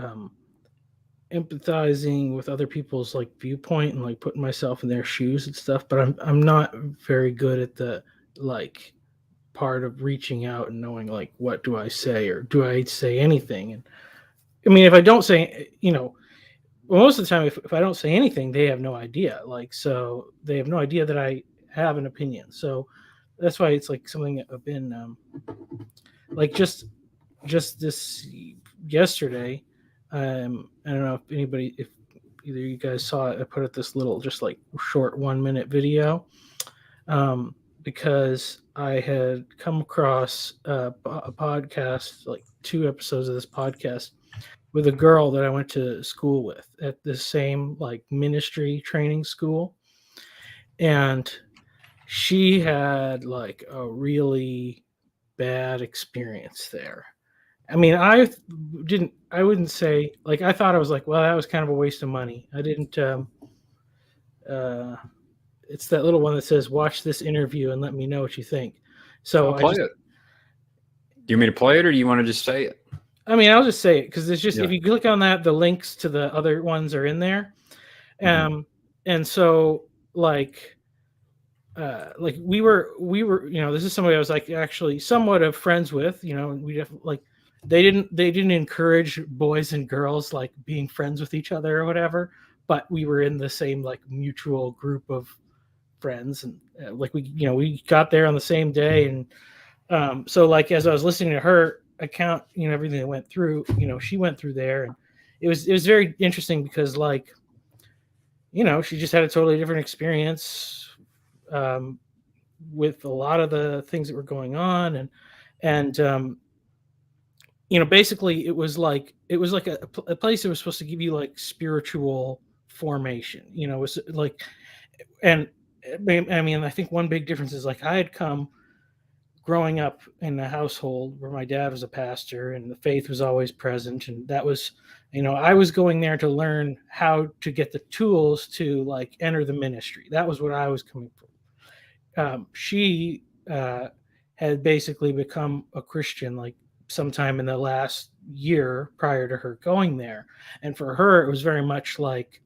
empathizing with other people's like viewpoint and like putting myself in their shoes and stuff. But I'm not very good at the like part of reaching out and knowing like what do I say or do I say anything. And I mean, if I don't say, most of the time if I don't say anything, they have no idea. Like, so they have no idea that I have an opinion. So that's why it's like something that I've been like just this yesterday. I don't know if either you guys saw it. I put it this little, just like short 1-minute video, because I had come across a podcast, like 2 episodes of this podcast, with a girl that I went to school with at the same like ministry training school, and she had like a really bad experience there. I mean, I wouldn't say, like, I thought, I was like, well, that was kind of a waste of money. I didn't, it's that little one that says, watch this interview and let me know what you think. So I'll play it. Do you want me to play it, or do you want to just say it? I mean, I'll just say it, because it's just, Yeah. if you click on that, the links to the other ones are in there. And so like we were, this is somebody I was like actually somewhat of friends with, we just like, they didn't encourage boys and girls like being friends with each other or whatever, but we were in the same like mutual group of friends, and like we got there on the same day. And so like, as I was listening to her account, everything that went through, she went through there, and it was very interesting, because like, she just had a totally different experience with a lot of the things that were going on, and basically it was like a place that was supposed to give you like spiritual formation. It was like, and I mean, I think one big difference is like, I had come growing up in a household where my dad was a pastor and the faith was always present, and that was, I was going there to learn how to get the tools to like enter the ministry. That was what I was coming from. She had basically become a Christian like sometime in the last year prior to her going there, and for her it was very much like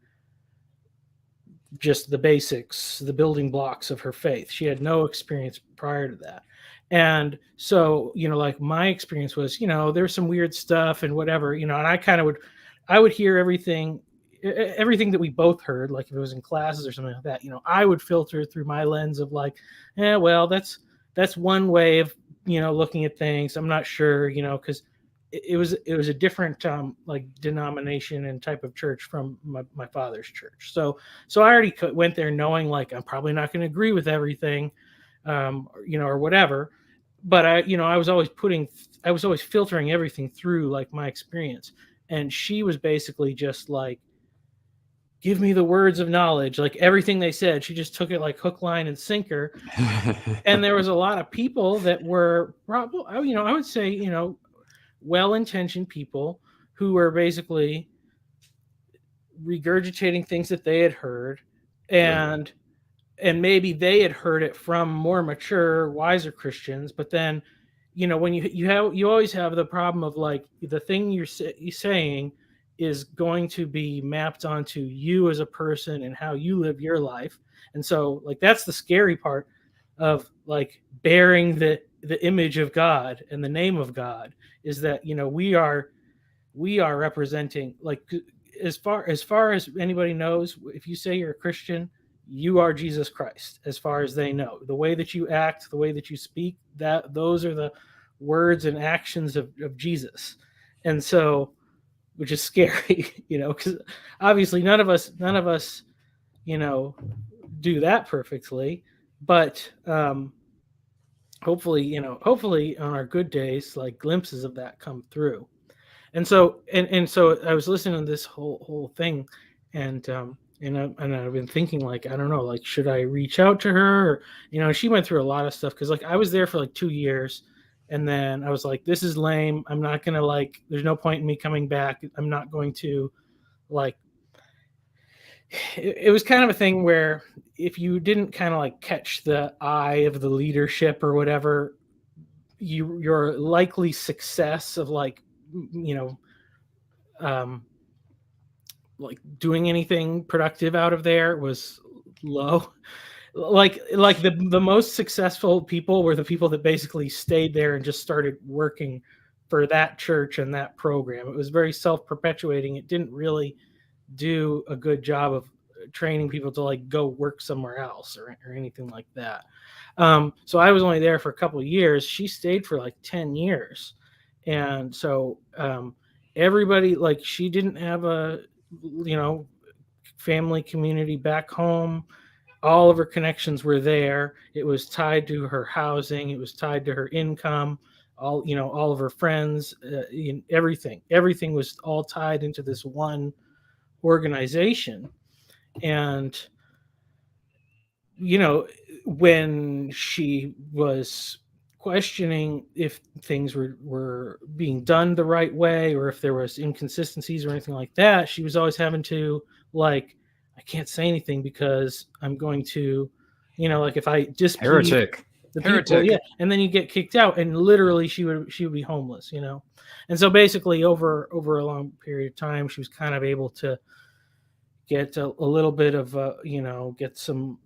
just the basics, the building blocks of her faith. She had no experience prior to that. And so, like my experience was, there's some weird stuff and whatever, and I would hear everything that we both heard, like if it was in classes or something like that, I would filter through my lens of like, well, that's one way of, looking at things. I'm not sure, because it was a different like denomination and type of church from my father's church. So I already went there knowing like, I'm probably not going to agree with everything, or whatever. But I was always filtering everything through like my experience. And she was basically just like, give me the words of knowledge, like everything they said. She just took it like hook, line, and sinker. And there was a lot of people that were probably, I would say, well-intentioned people who were basically regurgitating things that they had heard, and maybe they had heard it from more mature, wiser Christians. But then, when you always have the problem of like, the thing you're saying is going to be mapped onto you as a person and how you live your life. And so like, that's the scary part of like bearing the image of God and the name of God, is that, we are representing, like, as far as anybody knows, if you say you're a Christian, you are Jesus Christ, as far as they know. The way that you act, the way that you speak, those are the words and actions of Jesus. And so, which is scary, because obviously none of us, do that perfectly. But hopefully on our good days, like glimpses of that come through. And so I was listening to this whole thing, and I've been thinking like, I don't know, like, should I reach out to her? Or, she went through a lot of stuff, because like I was there for like 2 years, and then I was like, this is lame. I'm not gonna, like, there's no point in me coming back. I'm not going to, like, it was kind of a thing where if you didn't kind of like catch the eye of the leadership or whatever, your likely success of like, like doing anything productive out of there was low. Like the most successful people were the people that basically stayed there and just started working for that church and that program. It was very self-perpetuating. It didn't really do a good job of training people to like go work somewhere else or anything like that. So I was only there for a couple of years. She stayed for like 10 years. And so everybody, like, she didn't have a, family community back home. All of her connections were there. It was tied to her housing. It was tied to her income. All of her friends, everything was all tied into this one organization. And when she was questioning if things were being done the right way, or if there was inconsistencies or anything like that, she was always having to, like, I can't say anything because I'm going to, like, if I displease the people, yeah, and then you get kicked out, and literally she would be homeless, and so basically over a long period of time, she was kind of able to get a little bit of get some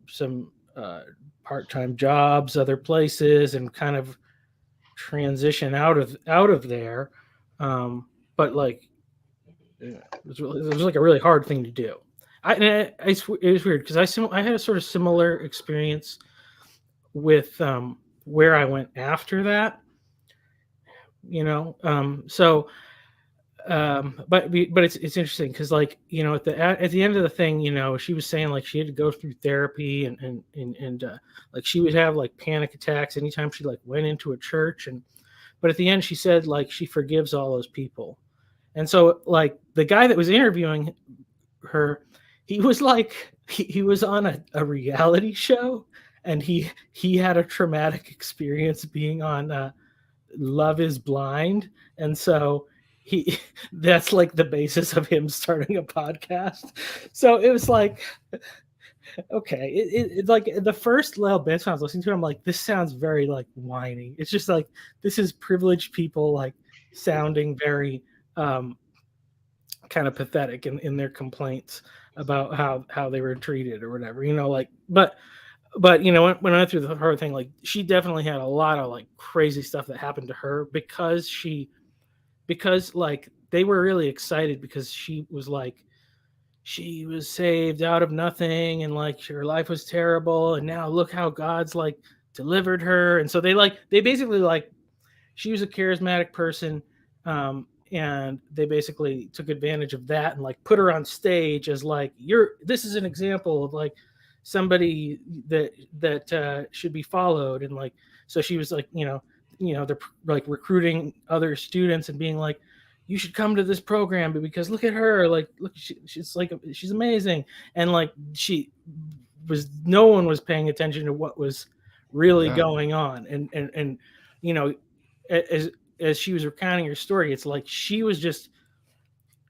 part-time jobs other places, and kind of transition out of there, but like it was like a really hard thing to do. It was weird because I had a sort of similar experience with where I went after that, so but it's interesting because, like, at the end of the thing, she was saying, like, she had to go through therapy, and like she would have like panic attacks anytime she like went into a church, but at the end she said, like, she forgives all those people. And so, like, the guy that was interviewing her, he was like, he was on a reality show, and he had a traumatic experience being on Love Is Blind, and so that's like the basis of him starting a podcast. So it was like, okay, it's like the first little bits I was listening to, I'm like, this sounds very like whiny. It's just like, this is privileged people like sounding very kind of pathetic in their complaints about how they were treated or whatever, like, but when I went through the whole thing, like, she definitely had a lot of like crazy stuff that happened to her because like they were really excited because she was saved out of nothing, and like her life was terrible, and now look how God's like delivered her. And so they basically, like, she was a charismatic person, and they basically took advantage of that and like put her on stage as like, this is an example of like somebody that should be followed. And like, so she was like, they're like recruiting other students and being like, you should come to this program because look at her, like, look, she's like, she's amazing. And like, no one was paying attention to what was really going on. And as she was recounting her story, it's like she was just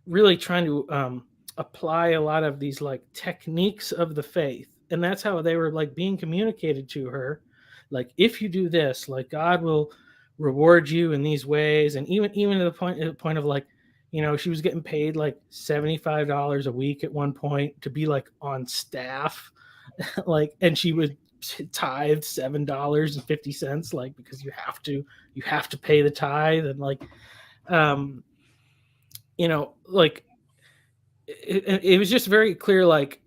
really trying to apply a lot of these like techniques of the faith, and that's how they were like being communicated to her. Like, if you do this, like, God will reward you in these ways. And even to the point of like, she was getting paid like $75 a week at one point to be like on staff, like, and she would tithe $7.50, like, because you have to pay the tithe. And like, like it was just very clear. Like,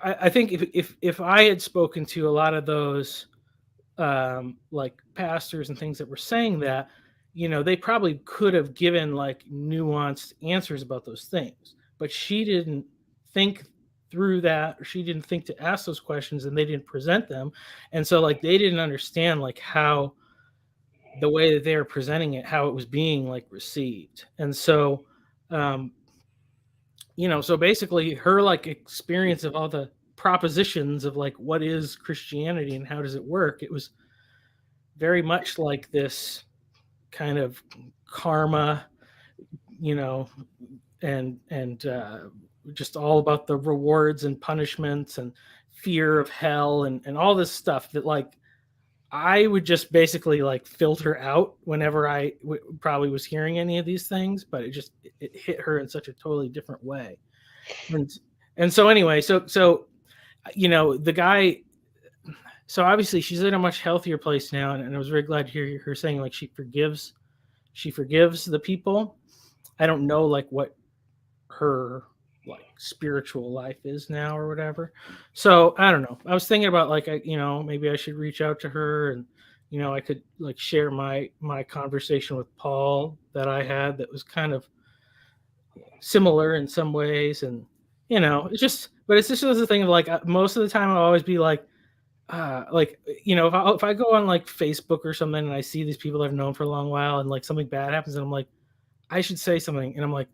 I think if I had spoken to a lot of those like pastors and things that were saying that, they probably could have given like nuanced answers about those things, but she didn't think through that, or she didn't think to ask those questions, and they didn't present them. And so like they didn't understand like how the way that they were presenting it, how it was being like received. And so so basically her like experience of all the propositions of like, what is Christianity and how does it work, it was very much like this kind of karma, and just all about the rewards and punishments and fear of hell and all this stuff that like I would just basically like filter out whenever I probably was hearing any of these things, but it hit her in such a totally different way. And so anyway, so the guy, so obviously she's in a much healthier place now, and I was very glad to hear her saying like she forgives the people. I don't know like what her like spiritual life is now or whatever. So I don't know. I was thinking about like, maybe I should reach out to her, and I could like share my conversation with Paul that I had that was kind of similar in some ways, and you know, it's just, but it's just the thing of like most of the time I'll always be like, you know, if I go on like Facebook or something and I see these people I've known for a long while and like something bad happens and I'm like, I should say something, and I'm like,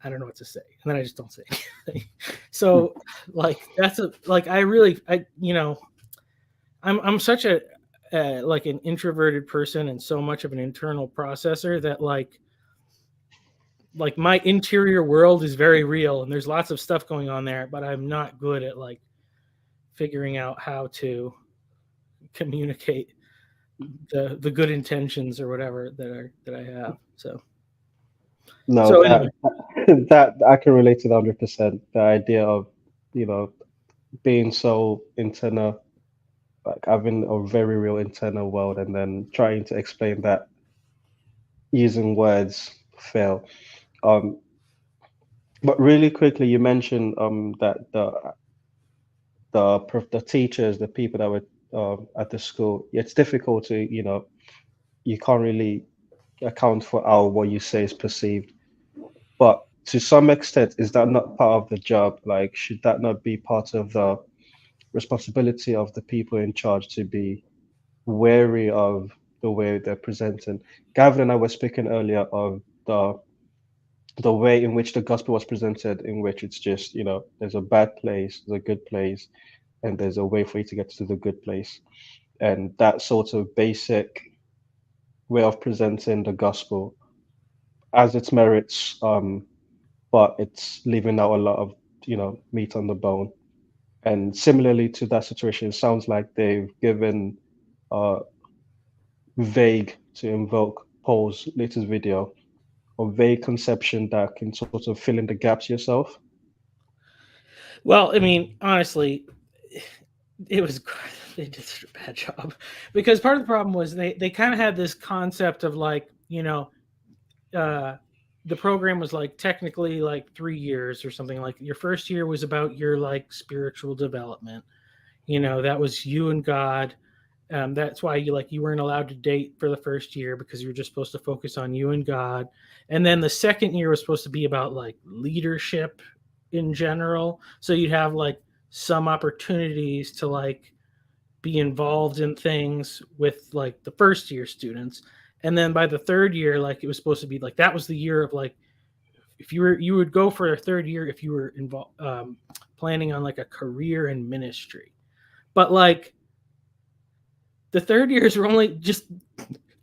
I don't know what to say, and then I just don't say anything. So like that's you know, I'm such a like an introverted person and so much of an internal processor that like my interior world is very real and there's lots of stuff going on there, but I'm not good at like figuring out how to communicate the good intentions or whatever that I have. No, So anyway, that I can relate to that 100%. The idea of, you know, being so internal, like having a very real internal world, and then trying to explain that using words fail. Um, but really quickly, you mentioned that the teachers, the people that were at the school, it's difficult to, you know, you can't really account for how what you say is perceived. But to some extent, is that not part of the job? Like, should that not be part of the responsibility of the people in charge to be wary of the way they're presenting? Gavin and I were speaking earlier of the way in which the gospel was presented, in which it's just, you know, there's a bad place, there's a good place, and there's a way for you to get to the good place. And that sort of basic way of presenting the gospel has its merits, but it's leaving out a lot of, you know, meat on the bone. And similarly to that situation, it sounds like they've given vague, to invoke Paul's latest video, or vague conception that can sort of fill in the gaps yourself. well, I mean, honestly, it was they did such a bad job because part of the problem was they kind of had this concept of like, you know, the program was like technically like 3 years or something. Like your first year was about your like spiritual development, you know, that was you and God. That's why you weren't allowed to date for the first year because you were just supposed to focus on you and God. And then the second year was supposed to be about like leadership in general. So you'd have like some opportunities to like be involved in things with like the first year students. And then by the third year, like it was supposed to be like that was the year of like if you would go for a third year if you were involved planning on like a career in ministry. But like the third years were only just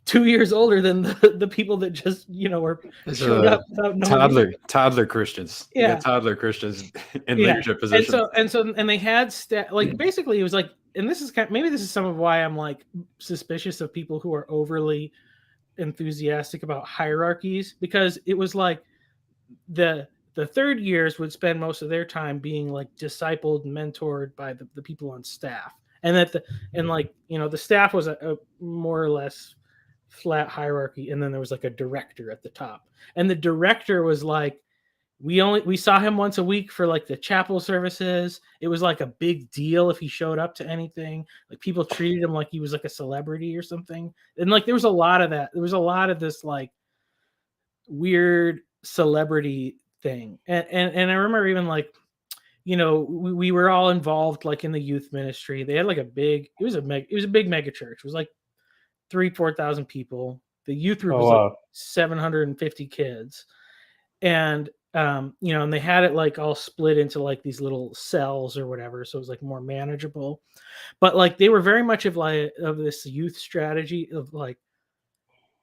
2 years older than the people that just, you know, were showed up without knowing toddler Christians. You Yeah. got toddler Christians in Yeah. leadership positions. And they had like basically it was like, and this is maybe this is some of why I'm like suspicious of people who are overly enthusiastic about hierarchies, because it was like the third years would spend most of their time being like discipled and mentored by the people on staff, and and like, you know, the staff was a more or less flat hierarchy, and then there was like a director at the top, and the director was like we saw him once a week for like the chapel services. It was like a big deal if he showed up to anything. Like people treated him like he was like a celebrity or something. And like there was a lot of that. There was a lot of this like weird celebrity thing. And I remember even like, you know, we were all involved like in the youth ministry. They had like it was a big mega church. It was like 4,000 people. The youth group was like 750 kids. And you know, and they had it like all split into like these little cells or whatever, so it was like more manageable. But like they were very much of this youth strategy of like,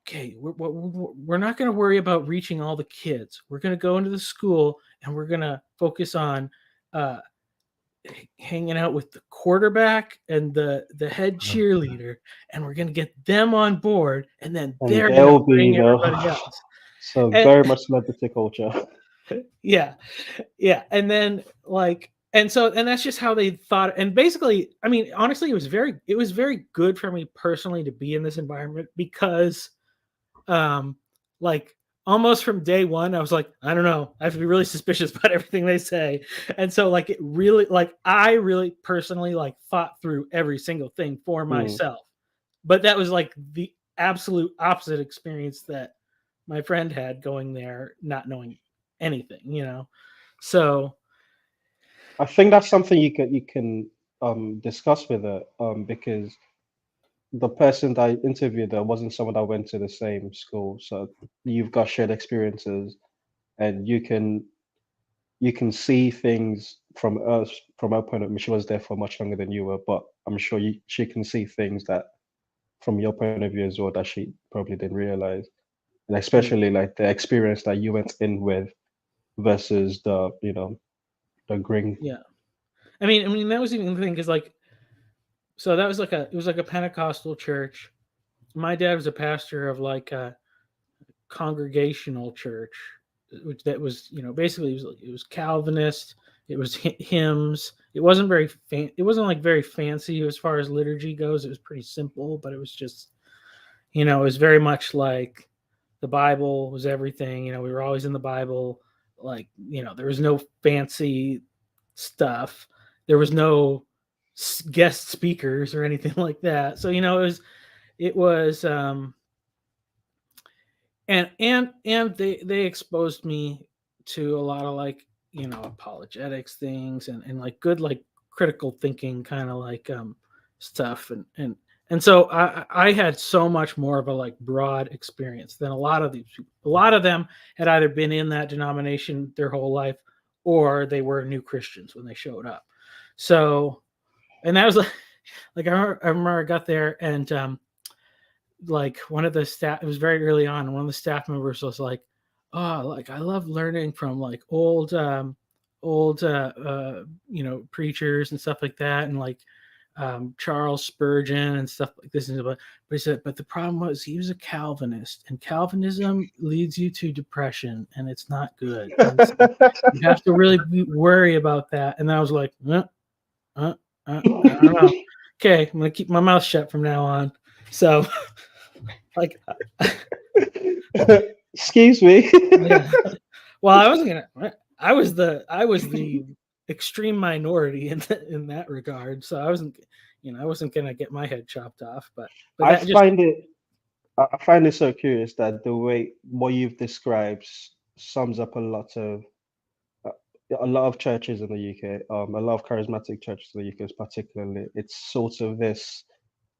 okay, we're not going to worry about reaching all the kids. We're going to go into the school and we're going to focus on hanging out with the quarterback and the head cheerleader, and we're going to get them on board, and then they're going to bring everybody else. So very much celebrity culture. Yeah. And then like, and that's just how they thought. And basically, I mean, honestly, it was very good for me personally to be in this environment because like almost from day one, I was like, I don't know, I have to be really suspicious about everything they say. And so like it really, like I really personally like thought through every single thing for myself. But that was like the absolute opposite experience that my friend had going there, not knowing anything, you know? So I think that's something you can discuss with her, because the person that I interviewed there wasn't someone that went to the same school, so you've got shared experiences, and you can see things from us from her point of view. She was there for much longer than you were, but I'm sure she can see things that from your point of view as well that she probably didn't realize, and especially like the experience that you went in with versus the green. Yeah. I mean that was even the thing because like, so that was it was like a Pentecostal church. My dad was a pastor of like a congregational church, which that was basically it was Calvinist. It was hymns. It wasn't it wasn't like very fancy as far as liturgy goes. It was pretty simple, but it was just it was very much like the Bible was everything. We were always in the Bible. Like there was no fancy stuff. There was no guest speakers or anything like that. So it was and they exposed me to a lot of like apologetics things and like good like critical thinking kind of like stuff and so I had so much more of a like broad experience than a lot of these people. A lot of them had either been in that denomination their whole life or they were new Christians when they showed up. So, and that was like I remember I got there and like one of the staff, it was very early on, and one of the staff members was like, oh, like I love learning from like old preachers and stuff like that, and like Charles Spurgeon and stuff like this. But he said, but the problem was he was a Calvinist, and Calvinism leads you to depression, and it's not good. And so you have to really worry about that. And I was like, I don't know. Okay, I'm gonna keep my mouth shut from now on. So, like, excuse me. Yeah. Well, I wasn't gonna. I was the extreme minority in that regard. So I wasn't gonna get my head chopped off. But I find it so curious that the way what you've described sums up a lot of churches in the UK, a lot of charismatic churches in the UK, particularly. It's sort of this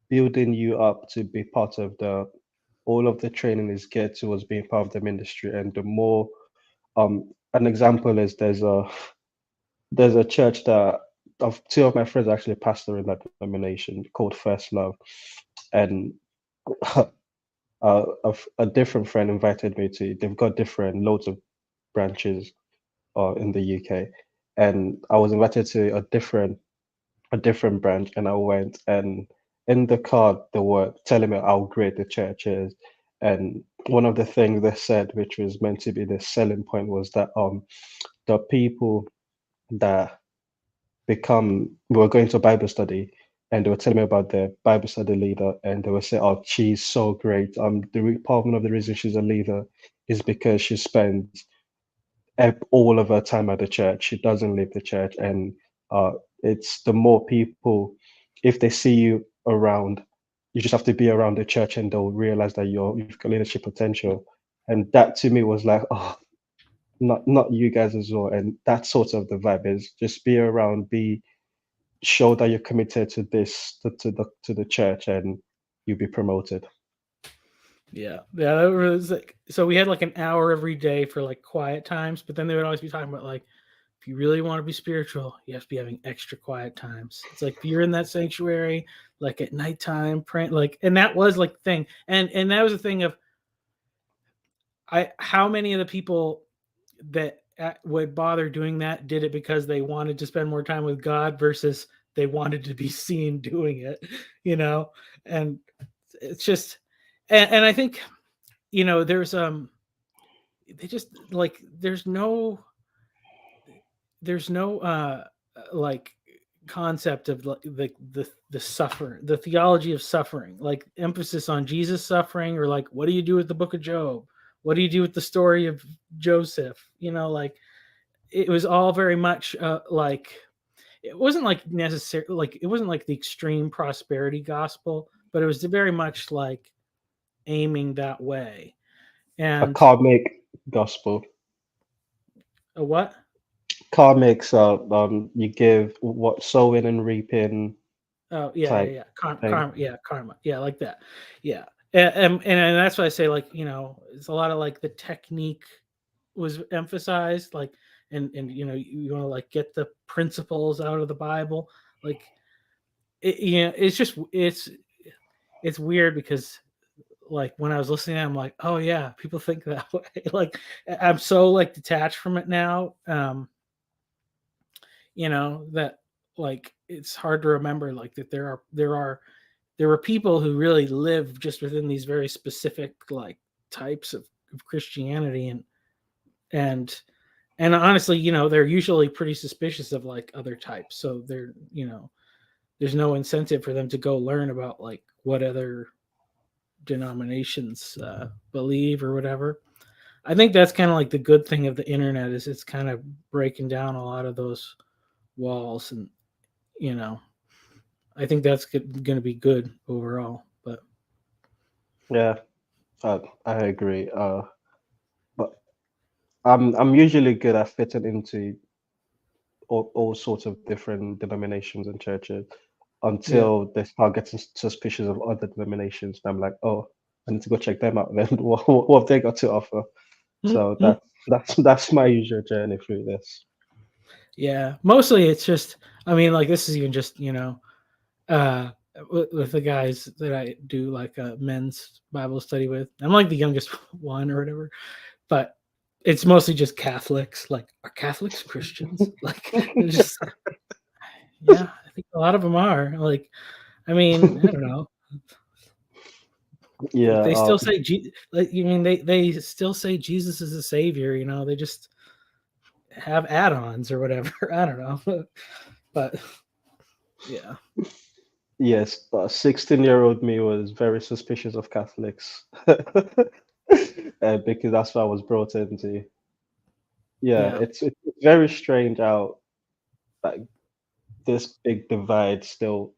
building you up to be part of all of the training is geared towards being part of the ministry, and the more an example is there's a church that of two of my friends actually pastor in that denomination called First Love, and a different friend invited me to. They've got loads of branches in the UK, and I was invited to a different branch, and I went, and in the card they were telling me how great the church is, and one of the things they said, which was meant to be the selling point, was that the people that were going to Bible study, and they were telling me about their Bible study leader, and they were saying, "Oh, she's so great. One of the reasons she's a leader is because she spends all of her time at the church. She doesn't leave the church, and it's the more people, if they see you around, you just have to be around the church, and they'll realize that you've got leadership potential." And that to me was like, oh, not you guys as well. And that's sort of the vibe, is just be around, show that you're committed to this, to the church, and you'll be promoted. Yeah, that was like, so we had like an hour every day for like quiet times, but then they would always be talking about like, if you really want to be spiritual, you have to be having extra quiet times. It's like if you're in that sanctuary, like at nighttime, praying, like, and that was like the thing, and that was the thing of how many of the people that would bother doing that did it because they wanted to spend more time with God versus they wanted to be seen doing it, and it's just, and I think, there's they just like, there's no like concept of like the suffering, the theology of suffering, like emphasis on Jesus suffering, or like, what do you do with the book of Job? What do you do with the story of Joseph? Like it was all very much like, it wasn't like necessarily like, it wasn't like the extreme prosperity gospel, but it was very much like aiming that way. And a karmic gospel. a what? karmics you give what sowing and reaping Oh yeah, type thing. karma, yeah, like that, yeah, and that's why I say, like, it's a lot of like the technique was emphasized, like, and you want to like get the principles out of the Bible, like, it's just it's weird because like when I was listening, I'm like, oh yeah, people think that way. Like I'm so like detached from it now. That like it's hard to remember like that there were people who really live just within these very specific like types of Christianity, and and honestly, they're usually pretty suspicious of like other types. So there's no incentive for them to go learn about like what other denominations believe or whatever. I think that's kind of like the good thing of the internet is it's kind of breaking down a lot of those walls, and you know I think that's going to be good overall. But Yeah, I agree. But I'm usually good at fitting into all sorts of different denominations and churches yeah, until they start getting suspicious of other denominations. And I'm like, oh, I need to go check them out. Then what have they got to offer? So that's my usual journey through this. yeah, mostly it's just, I mean, like this is even just uh with the guys that I do like a men's Bible study with. I'm like the youngest one or whatever, but it's mostly just Catholics. Like, are Catholics Christians? Like, it's just, yeah, I think a lot of them are. Like, I mean, I don't know. Like, Yeah, they still say, like, you mean they still say Jesus is a savior. They just have add-ons or whatever. I don't know, but yeah, yes, but 16-year-old me was very suspicious of Catholics. Because that's what I was brought into. Yeah, yeah, it's very strange how like this big divide still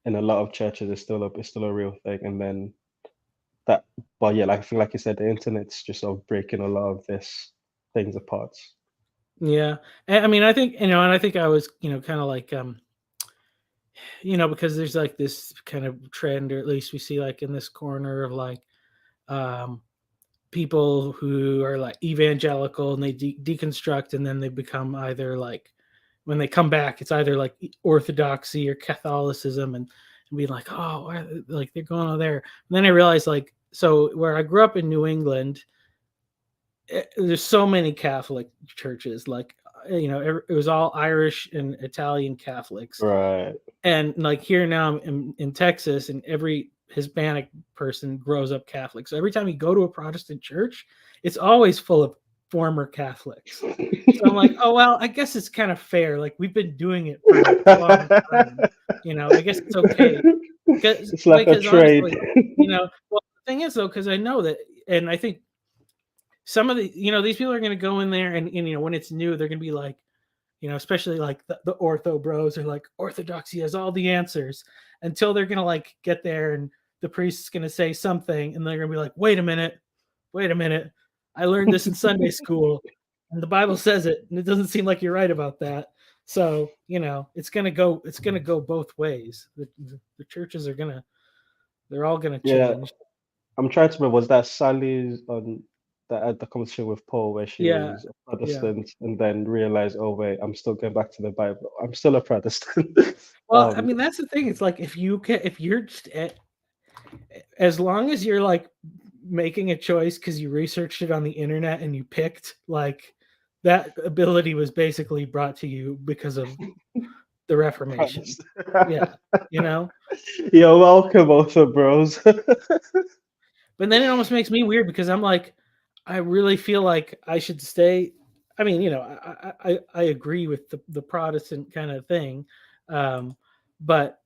in a lot of churches is still a real thing, and then that, but yeah, like I think like you said, the internet's just sort of breaking a lot of this things apart. yeah. And I mean, I think and I think I was kind of like because there's like this kind of trend, or at least we see like in this corner of like um people who are like evangelical and they deconstruct, and then they become either like, when they come back, it's either like orthodoxy or Catholicism, and be like, oh, like they're going over there. And then I realized, like, so where I grew up in New England, there's so many Catholic churches, like it was all Irish and Italian Catholics, Right. and like here now in Texas, and every Hispanic person grows up Catholic. So every time you go to a Protestant church, it's always full of former Catholics. So I'm like, oh well, I guess it's kind of fair. Like we've been doing it for a long time. I guess it's okay. It's like a trade. Honestly, well, the thing is though, because I know that, and I think some of the, these people are going to go in there, and when it's new, they're going to be like, especially like the ortho bros are like, orthodoxy has all the answers, until they're going to like get there, and the priest's going to say something, and they're going to be like, wait a minute. I learned this in Sunday school, and the Bible says it, and it doesn't seem like you're right about that. So, it's going to go both ways. The churches they're all going to Yeah, change. I'm trying to remember, was that Sally's on that had the conversation with Paul where she Yeah. was a Protestant and then realized, oh wait, I'm still going back to the Bible. I'm still a Protestant. Well, I mean, that's the thing. It's like, if you're just as long as you're like making a choice because you researched it on the internet and you picked, like, that ability was basically brought to you because of the Reformation. Yeah, You're welcome, also, bros. But then it almost makes me weird because I'm like, I really feel like I should stay. I mean, I agree with the Protestant kind of thing, but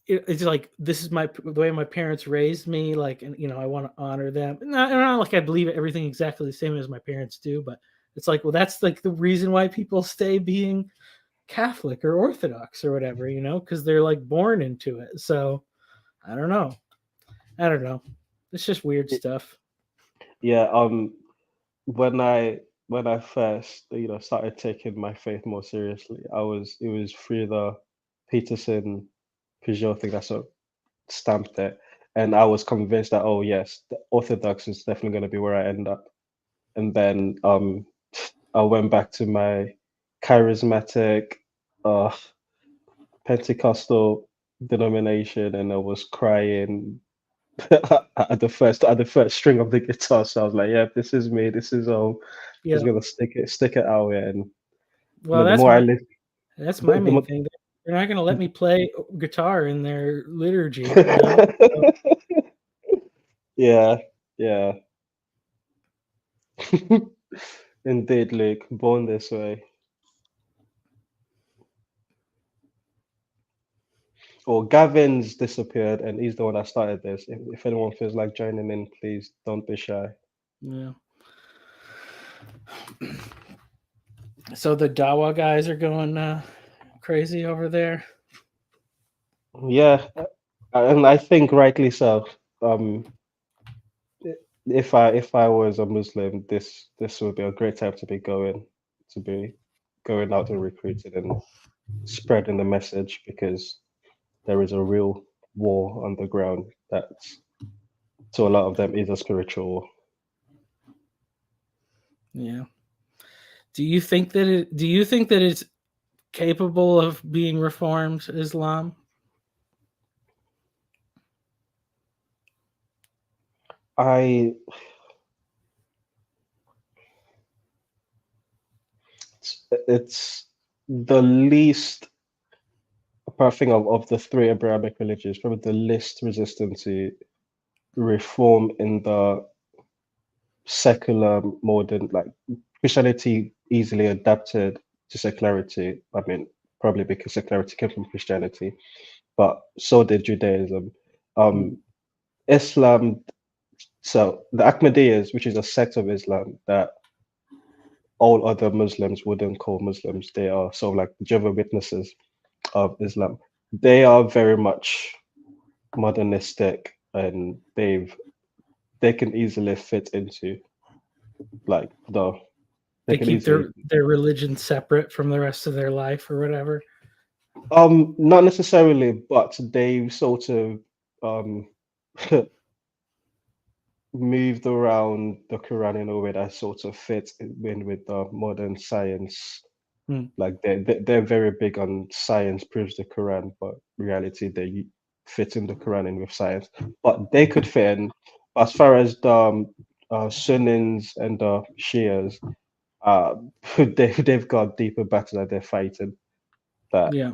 it's like, this is the way my parents raised me, like, and I want to honor them. Not like I believe everything exactly the same as my parents do, but it's like, well, that's like the reason why people stay being Catholic or Orthodox or whatever, because they're like born into it. So I don't know. It's just weird stuff. Yeah, when when I first, started taking my faith more seriously, it was through the Peterson Peugeot thing that sort of stamped it, and I was convinced that, oh yes, the Orthodox is definitely going to be where I end up. And then I went back to my charismatic, uh, Pentecostal denomination, and I was crying at the first string of the guitar. So I was like, yeah, this is me. This is Yeah. just gonna stick it out here. And Well, the more I listen, that's my the main more, thing. They're not going to let me play guitar in their liturgy. You know? So, yeah, yeah. Indeed, Luke, born this way. Or Gavin's disappeared, and he's the one that started this. If anyone feels like joining in, please don't be shy. yeah. So the Dawa guys are going crazy over there. Yeah, and I think rightly so. If I was a Muslim, this would be a great time to be going out and recruiting and spreading the message, because there is a real war on the ground that to a lot of them is a spiritual war. Yeah. Do you think that it's capable of being reformed, Islam? I it's the least, apart from of the three Abrahamic religions, probably the least resistant to reform in the secular modern, like Christianity easily adapted to secularity. I mean, probably because secularity came from Christianity, but so did Judaism. Mm. Islam, so the Ahmadiyas, which is a sect of Islam that all other Muslims wouldn't call Muslims, they are sort of like Jehovah's Witnesses of Islam. They are very much modernistic, and they can easily fit into like they They can keep easily their religion separate from the rest of their life or whatever. not necessarily, but they sort of um moved around the Quran in a way that sort of fits in with the modern science. Mm. Like they're very big on science proves the Quran, but reality they fit in the Quran in with science. But they could fit in as far as the Sunnins and the Shias. Uh, they've got deeper battles that they're fighting that Yeah.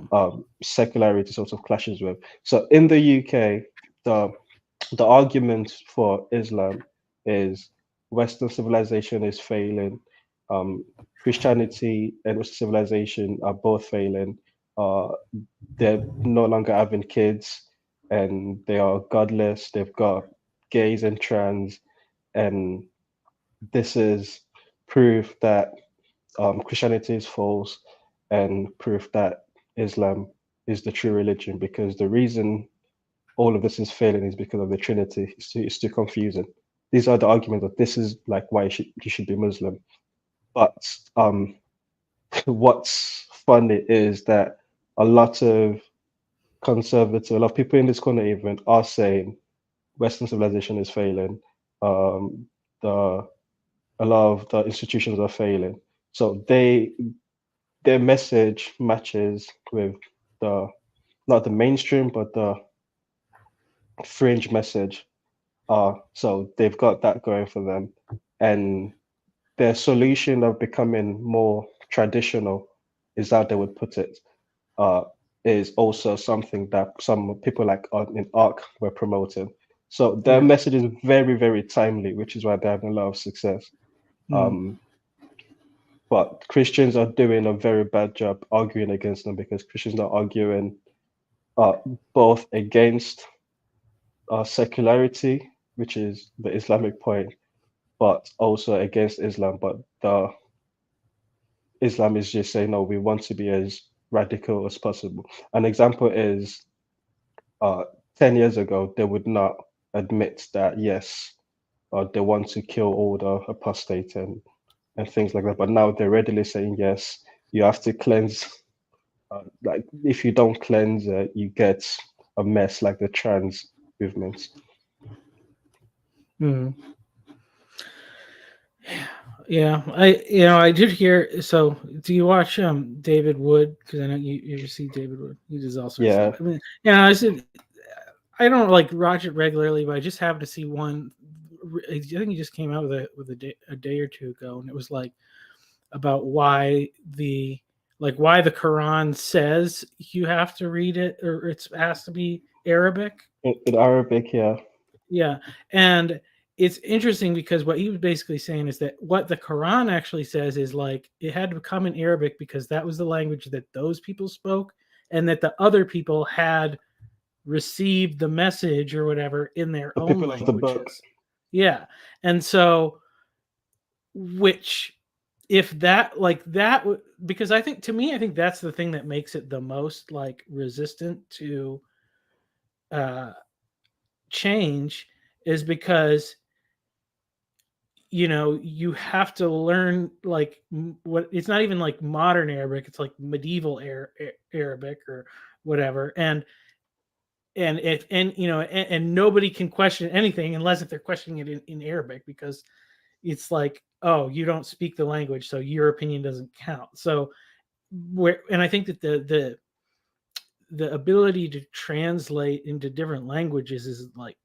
secularity sort of clashes with. So in the UK, the argument for Islam is Western civilization is failing. Christianity and Western civilization are both failing. Uh, they're no longer having kids, and they are godless. They've got gays and trans, and this is proof that Christianity is false, and proof that Islam is the true religion. Because the reason all of this is failing is because of the Trinity. It's too confusing. These are the arguments that this is like why you should be Muslim. But what's funny is that a lot of a lot of people in this corner even are saying Western civilization is failing. Um, the A lot of the institutions are failing. So their message matches with the not the mainstream but the fringe message. So they've got that going for them, and their solution of becoming more traditional, is how they would put it, uh, is also something that some people like in ARC were promoting. So their Yeah. message is very, very timely, which is why they're having a lot of success. Mm. But Christians are doing a very bad job arguing against them, because Christians are arguing uh, both against secularity, which is the Islamic point, but also against Islam. But the Islam is just saying, no, we want to be as radical as possible. An example is uh, 10 years ago, they would not admit that, yes, they want to kill all the apostate and and things like that. But now they're readily saying yes, you have to cleanse. Like if you don't cleanse, you get a mess like the trans movements. Mm. Yeah, I did hear. So, do you watch David Wood? Because I know you see David Wood. He does all sorts Yeah. of stuff. I mean, yeah, I said I don't like watch it regularly, but I just happened to see one. I think he just came out with a day or two ago, and it was like about why the Quran says you have to read it or it has to be Arabic. In Arabic, yeah. Yeah, and it's interesting because what he was basically saying is that what the Quran actually says is like it had to come in Arabic because that was the language that those people spoke, and that the other people had received the message or whatever in their The own people of the book. languages. Yeah, and so which if that like that because I think that's the thing that makes it the most like resistant to change is because you have to learn like what it's not even like modern Arabic, it's like medieval Arabic or whatever, and nobody can question anything unless if they're questioning it in Arabic, because it's like, oh, you don't speak the language, so your opinion doesn't count. So and I think that the ability to translate into different languages is like,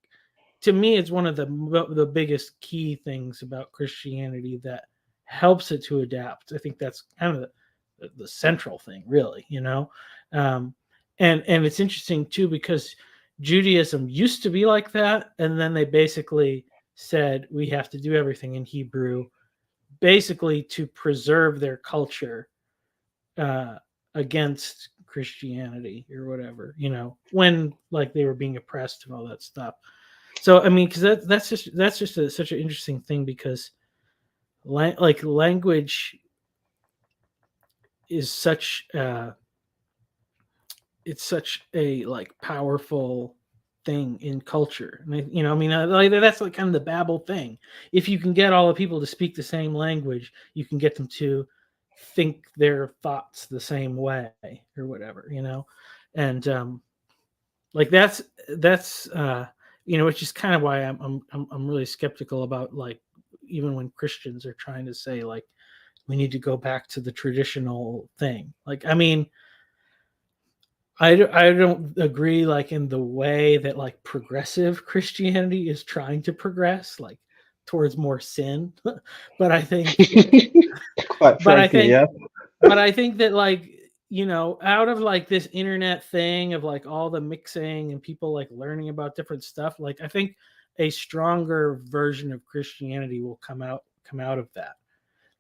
to me, it's one of the biggest key things about Christianity that helps it to adapt. I think that's kind of the central thing, really, and it's interesting too because Judaism used to be like that, and then they basically said we have to do everything in Hebrew, basically to preserve their culture against Christianity or whatever, when like they were being oppressed and all that stuff. So I mean, because that's just such an interesting thing, because like language is such it's such a like powerful thing in culture. And I mean, like that's like kind of the Babel thing. If you can get all the people to speak the same language, you can get them to think their thoughts the same way or whatever, and like that's which is kind of why I'm really skeptical about, like, even when Christians are trying to say like we need to go back to the traditional thing. Like, I mean, I don't agree like in the way that like progressive Christianity is trying to progress like towards more sin, but I think Quite frankly, yeah. but I think that, like, out of like this internet thing of like all the mixing and people like learning about different stuff, like I think a stronger version of Christianity will come out of that.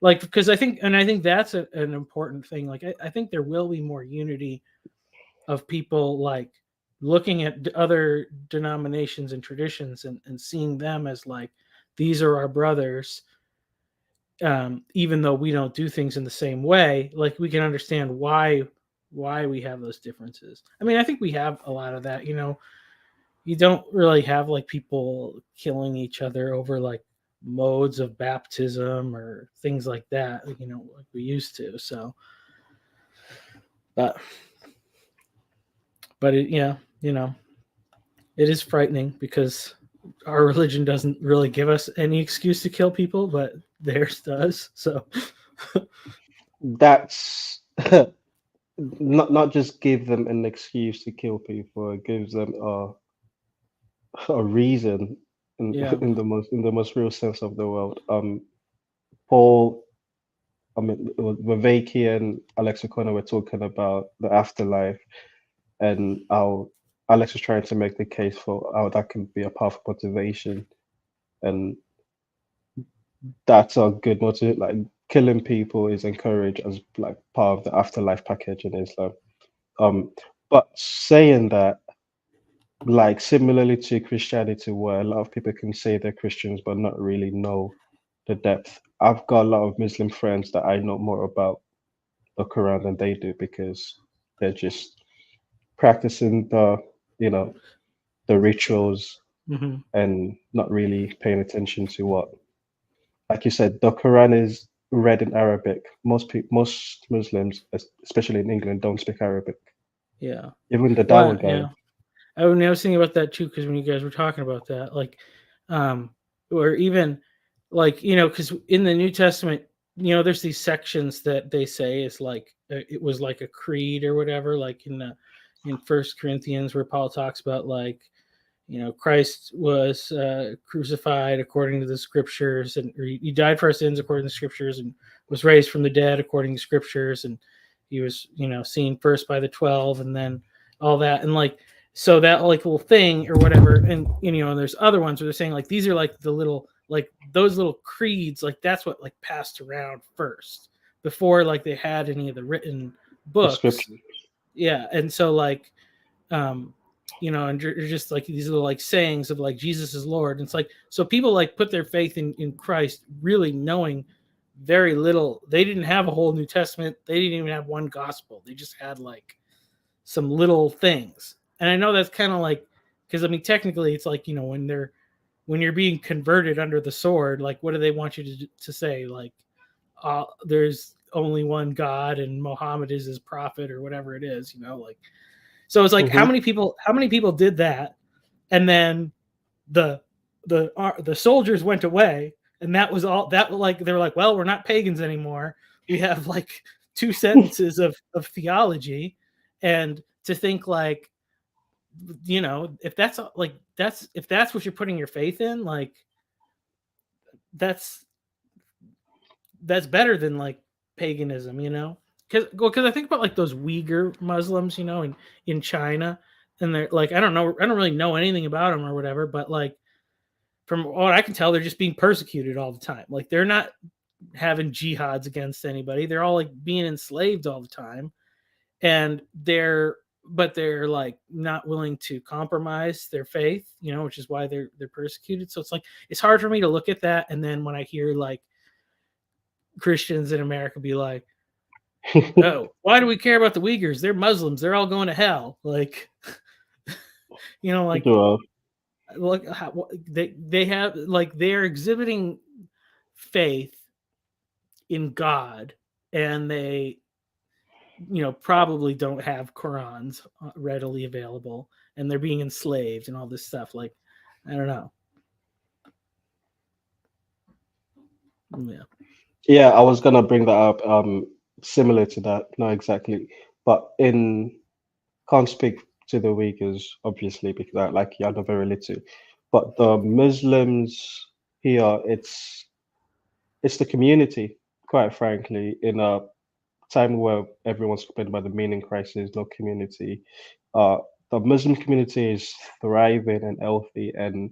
Like, because I think that's an important thing. Like, I think there will be more unity of people like looking at other denominations and traditions and seeing them as like, these are our brothers. Even though we don't do things in the same way, like we can understand why we have those differences. I mean, I think we have a lot of that. You don't really have like people killing each other over like modes of baptism or things like that, like we used to. So, but it, it is frightening because our religion doesn't really give us any excuse to kill people, but theirs does. So that's not just give them an excuse to kill people, it gives them a reason in the most real sense of the word. Paul, I mean, Viveki and Alex O'Connor were talking about the afterlife, and how Alex was trying to make the case for how that can be a powerful motivation, and that's a good motive. Like, killing people is encouraged as like part of the afterlife package in Islam. But saying that, like similarly to Christianity, where a lot of people can say they're Christians but not really know the depth. I've got a lot of Muslim friends that I know more about the Quran than they do, because they're just practicing the rituals and not really paying attention to what, like you said, the Quran is read in Arabic. Most Muslims, especially in England, don't speak Arabic. Yeah. Even the Well, Dawa guy. yeah. I was thinking about that too, because when you guys were talking about that, like, or even like, because in the New Testament, there's these sections that they say is like it was like a creed or whatever, like in First Corinthians, where Paul talks about like, Christ was crucified according to the scriptures, and he died for our sins according to the scriptures, and was raised from the dead according to scriptures, and he was seen first by the 12, and then all that, and like, so that like little thing or whatever, and and there's other ones where they're saying like these are like the little, like those little creeds, like that's what like passed around first before like they had any of the written books. Scripture. Yeah, and so like and you're just like these little like sayings of like Jesus is Lord. And it's like, so people like put their faith in Christ, really knowing very little. They didn't have a whole New Testament. They didn't even have one gospel. They just had like some little things. And I know that's kind of like, because I mean, technically it's like, when you're being converted under the sword, like what do they want you to say? Like, there's only one God and Muhammad is his prophet or whatever it is, like, so it's like, how many people did that? And then the soldiers went away, and that was all that, like, they were like, well, we're not pagans anymore. We have like 2 sentences of theology. And to think like, if that's like, if that's what you're putting your faith in, like that's better than like paganism, because I think about like those Uyghur Muslims, in China, and they're like, I don't really know anything about them or whatever, but like from what I can tell, they're just being persecuted all the time. Like they're not having jihads against anybody. They're all like being enslaved all the time, and they're like not willing to compromise their faith, which is why they're persecuted. So it's like, it's hard for me to look at that, and then when I hear like Christians in America be like, oh, why do we care about the Uyghurs? They're Muslims. They're all going to hell. Like, like, look, they have like, they're exhibiting faith in God, and they, probably don't have Qurans readily available, and they're being enslaved and all this stuff. Like, I don't know. Yeah. Yeah, I was gonna bring that up. Similar to that, not exactly, but can't speak to the Uyghurs obviously because I like know very little. But the Muslims here, it's the community, quite frankly, in a time where everyone's complaining about the meaning crisis, no community. The Muslim community is thriving and healthy, and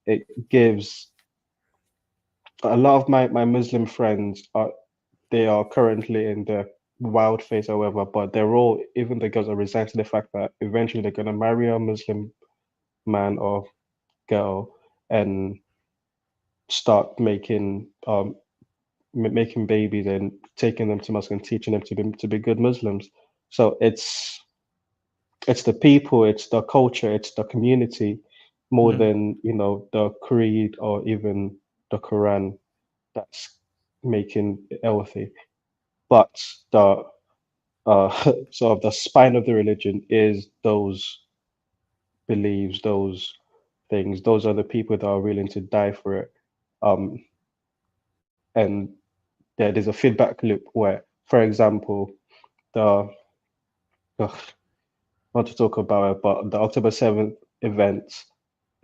it gives a lot of my Muslim friends they are currently in the wild phase, however, but they're all, even the girls, are resigned to the fact that eventually they're going to marry a Muslim man or girl and start making babies and taking them to mosque and teaching them to be good Muslims. So it's the people, it's the culture, it's the community more than the creed or even the Quran that's making it healthy. But the sort of the spine of the religion is those beliefs, those things. Those are the people that are willing to die for it. And there's a feedback loop where, for example, not to talk about it, but the October 7th events,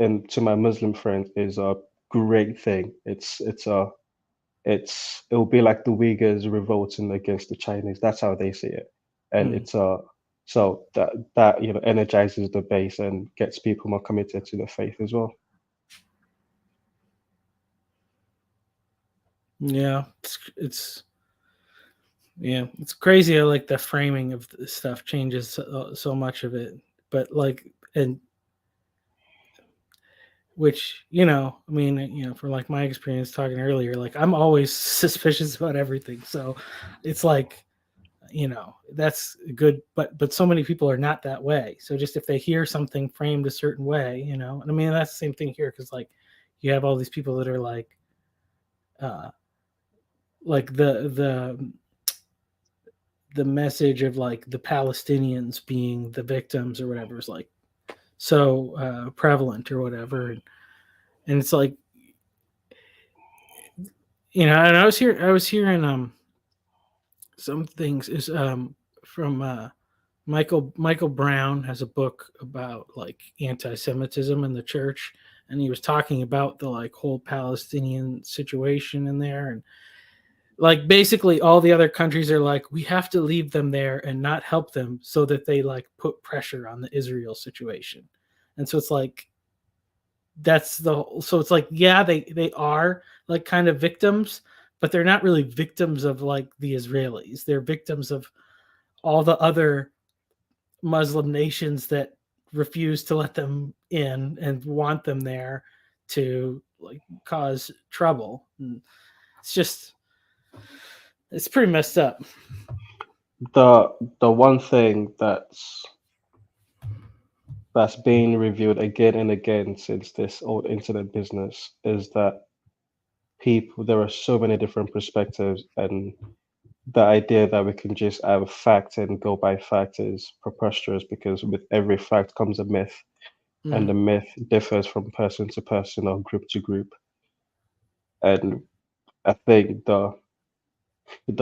and to my Muslim friends, is a great thing. It'll be like the Uyghurs revolting against the Chinese. That's how they see it, and so that energizes the base and gets people more committed to the faith as well. Yeah, it's crazy how like the framing of the stuff changes so much of it, but like, and which I mean, for like my experience talking earlier, like I'm always suspicious about everything, so it's like, that's good, but so many people are not that way. So just if they hear something framed a certain way, and I mean, that's the same thing here, because like you have all these people that are like like the message of like the Palestinians being the victims or whatever is like so prevalent or whatever, and it's like, you know, and I was hearing some things is from Michael Brown has a book about like anti-Semitism in the church, and he was talking about the like whole Palestinian situation in there, and like basically all the other countries are like, we have to leave them there and not help them so that they like put pressure on the Israel situation. And so it's like so it's like, yeah, they are like kind of victims, but they're not really victims of like the Israelis. They're victims of all the other Muslim nations that refuse to let them in and want them there to like cause trouble. And it's just, it's pretty messed up. The one thing that's being revealed again and again since this old internet business is that there are so many different perspectives, and the idea that we can just have a fact and go by fact is preposterous, because with every fact comes a myth, and the myth differs from person to person or group to group. And I think the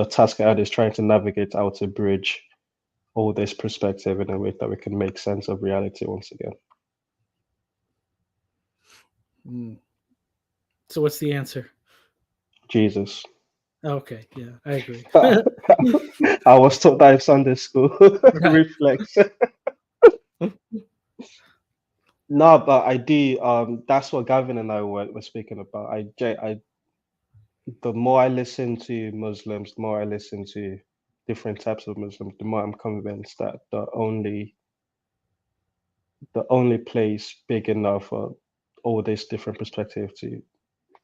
task ahead is trying to navigate how to bridge all this perspective in a way that we can make sense of reality once again. So what's the answer? Jesus. Okay, yeah, I agree. I was taught that in Sunday school. Reflex. No, but I do. That's what Gavin and I were speaking about. The more I listen to Muslims, the more I listen to different types of Muslims, the more I'm convinced that the only place big enough for all this different perspective to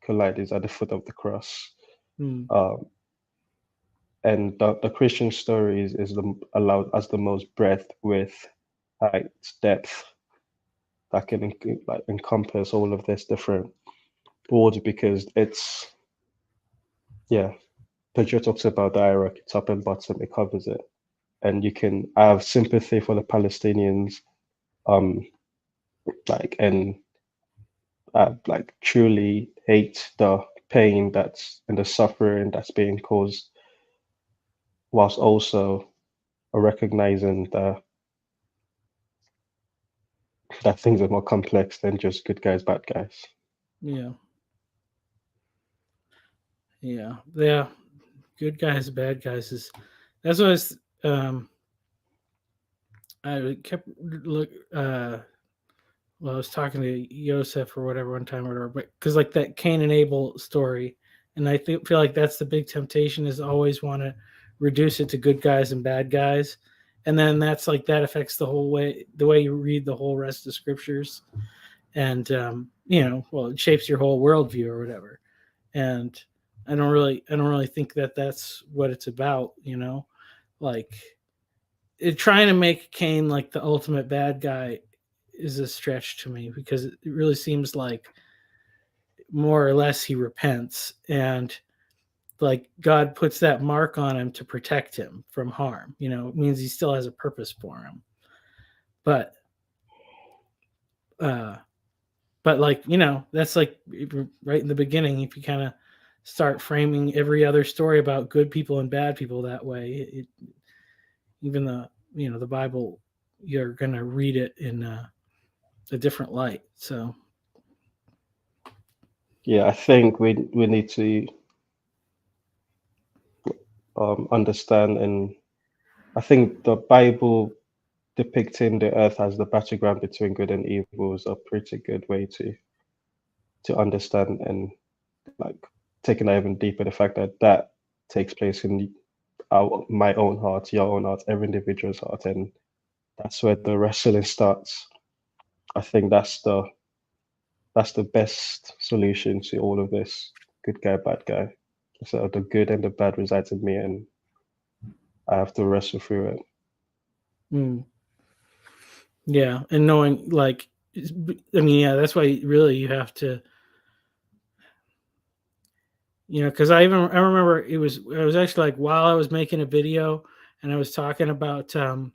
collide is at the foot of the cross. And the Christian story is allowed as the most breadth, width, height, depth that can encompass all of this different words, because it's, yeah, Pedro talks about the hierarchy, top and bottom, it covers it. And you can have sympathy for the Palestinians, and truly hate the pain that's and the suffering that's being caused, whilst also recognizing that things are more complex than just good guys, bad guys. Yeah. Good guys, bad guys that's what I kept I was talking to Yosef or whatever one time or whatever, but because like that Cain and Abel story, and I feel like that's the big temptation, is always want to reduce it to good guys and bad guys, and then that's like that affects the way you read the whole rest of the scriptures, and it shapes your whole worldview or whatever. And I don't really think that that's what it's about, like trying to make Cain like the ultimate bad guy is a stretch to me, because it really seems like more or less he repents, and like God puts that mark on him to protect him from harm. It means he still has a purpose for him. But like, that's like right in the beginning, if you kind of start framing every other story about good people and bad people that way, even the Bible, you're going to read it in a different light. So yeah, I think we need to understand, and I think the Bible depicting the earth as the battleground between good and evil is a pretty good way to understand, and like taking that even deeper, the fact that takes place in my own heart, your own heart, every individual's heart, and that's where the wrestling starts. I think that's the best solution to all of this good guy, bad guy. So the good and the bad resides in me, and I have to wrestle through it. Yeah, and knowing, like, I mean, yeah, that's why really you have to You know, because I remember it was actually like while I was making a video and I was talking about I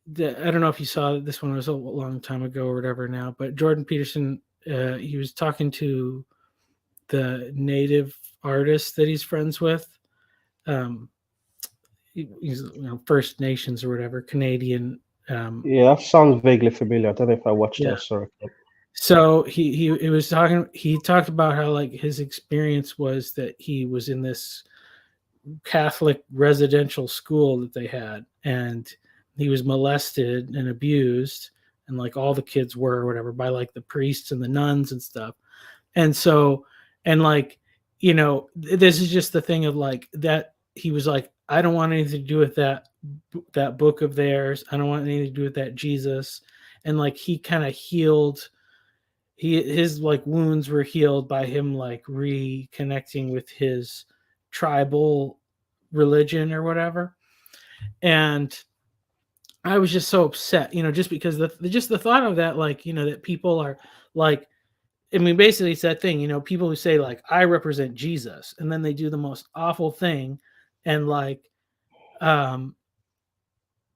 don't know if you saw this one, it was a long time ago or whatever now, but Jordan Peterson, he was talking to the native artist that he's friends with. He's First Nations or whatever, Canadian. Yeah, that sounds vaguely familiar. I don't know if I watched Yeah. that. Sorry. So he talked about how like his experience was that he was in this Catholic residential school that they had, and he was molested and abused, and like all the kids were or whatever by like the priests and the nuns and stuff. And so, and like, this is just the thing of like that he was like, I don't want anything to do with that book of theirs. I don't want anything to do with that Jesus. And like he kind of healed, his like wounds were healed by him like reconnecting with his tribal religion or whatever. And I was just so upset, just because the thought of that, like, that people are like, I mean, basically it's that thing, people who say like, I represent Jesus, and then they do the most awful thing. And like, and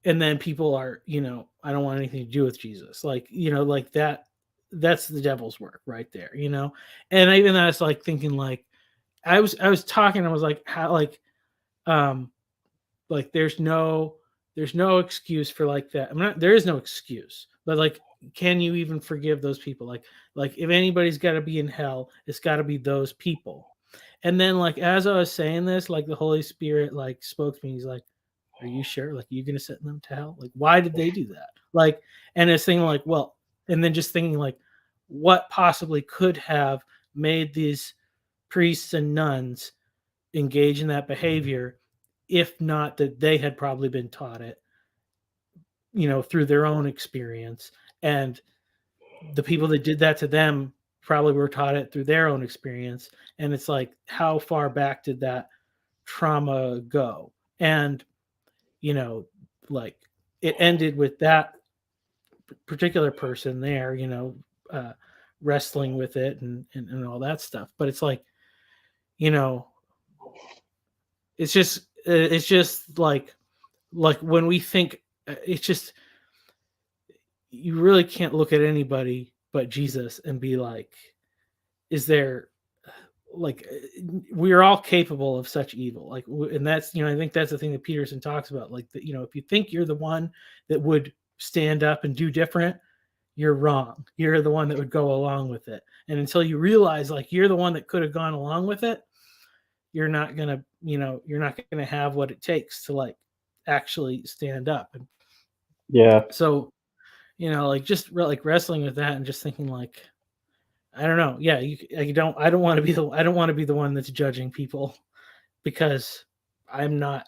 then people are, I don't want anything to do with Jesus. Like, like that's the devil's work right there, And even I was like thinking like, I was talking, I was like, how, like there's no excuse for like that. There is no excuse, but like, can you even forgive those people? Like if anybody's got to be in hell, it's got to be those people. And then like, as I was saying this, like the Holy Spirit like spoke to me. He's like, are you sure? Like, you going to send them to hell? Like, why did they do that? Like, and it's thinking like, well, and then just thinking like, what possibly could have made these priests and nuns engage in that behavior, if not that they had probably been taught it, through their own experience. And the people that did that to them probably were taught it through their own experience. And it's like, how far back did that trauma go? And, like it ended with that particular person there, wrestling with it and all that stuff. But it's like, it's just like when we think, it's just, you really can't look at anybody but Jesus and be like, is there, like, we are all capable of such evil. Like, and that's, I think that's the thing that Peterson talks about. Like, that, if you think you're the one that would stand up and do different, you're wrong. You're the one that would go along with it. And until you realize like you're the one that could have gone along with it, you're not gonna, you're not gonna have what it takes to like actually stand up. And Yeah. so, like just like wrestling with that and just thinking like, I don't know. Yeah, I don't want to be the one that's judging people, because I'm not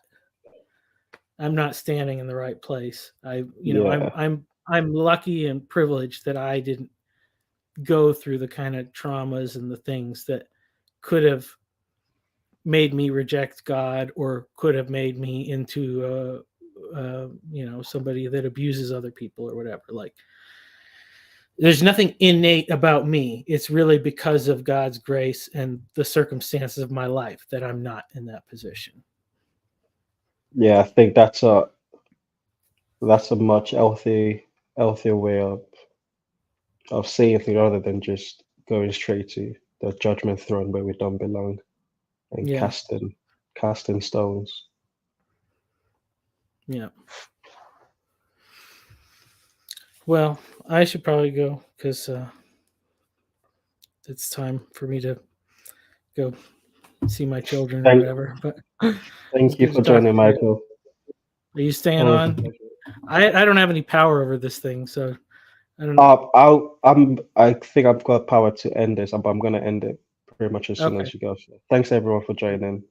standing in the right place. I'm lucky and privileged that I didn't go through the kind of traumas and the things that could have made me reject God, or could have made me into somebody that abuses other people or whatever. Like, there's nothing innate about me. It's really because of God's grace and the circumstances of my life that I'm not in that position. Yeah, I think that's a much healthier way of seeing things, rather than just going straight to the judgment throne where we don't belong and casting stones. Yeah. Well, I should probably go, because it's time for me to go see my children or whatever. But thank you for joining, Michael. Are you staying on? I don't have any power over this thing, so I don't know. I think I've got power to end this, but I'm gonna end it pretty much as soon as you go. So thanks everyone for joining.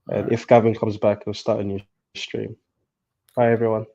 And if Gavin comes back, we'll start a new stream. Bye everyone.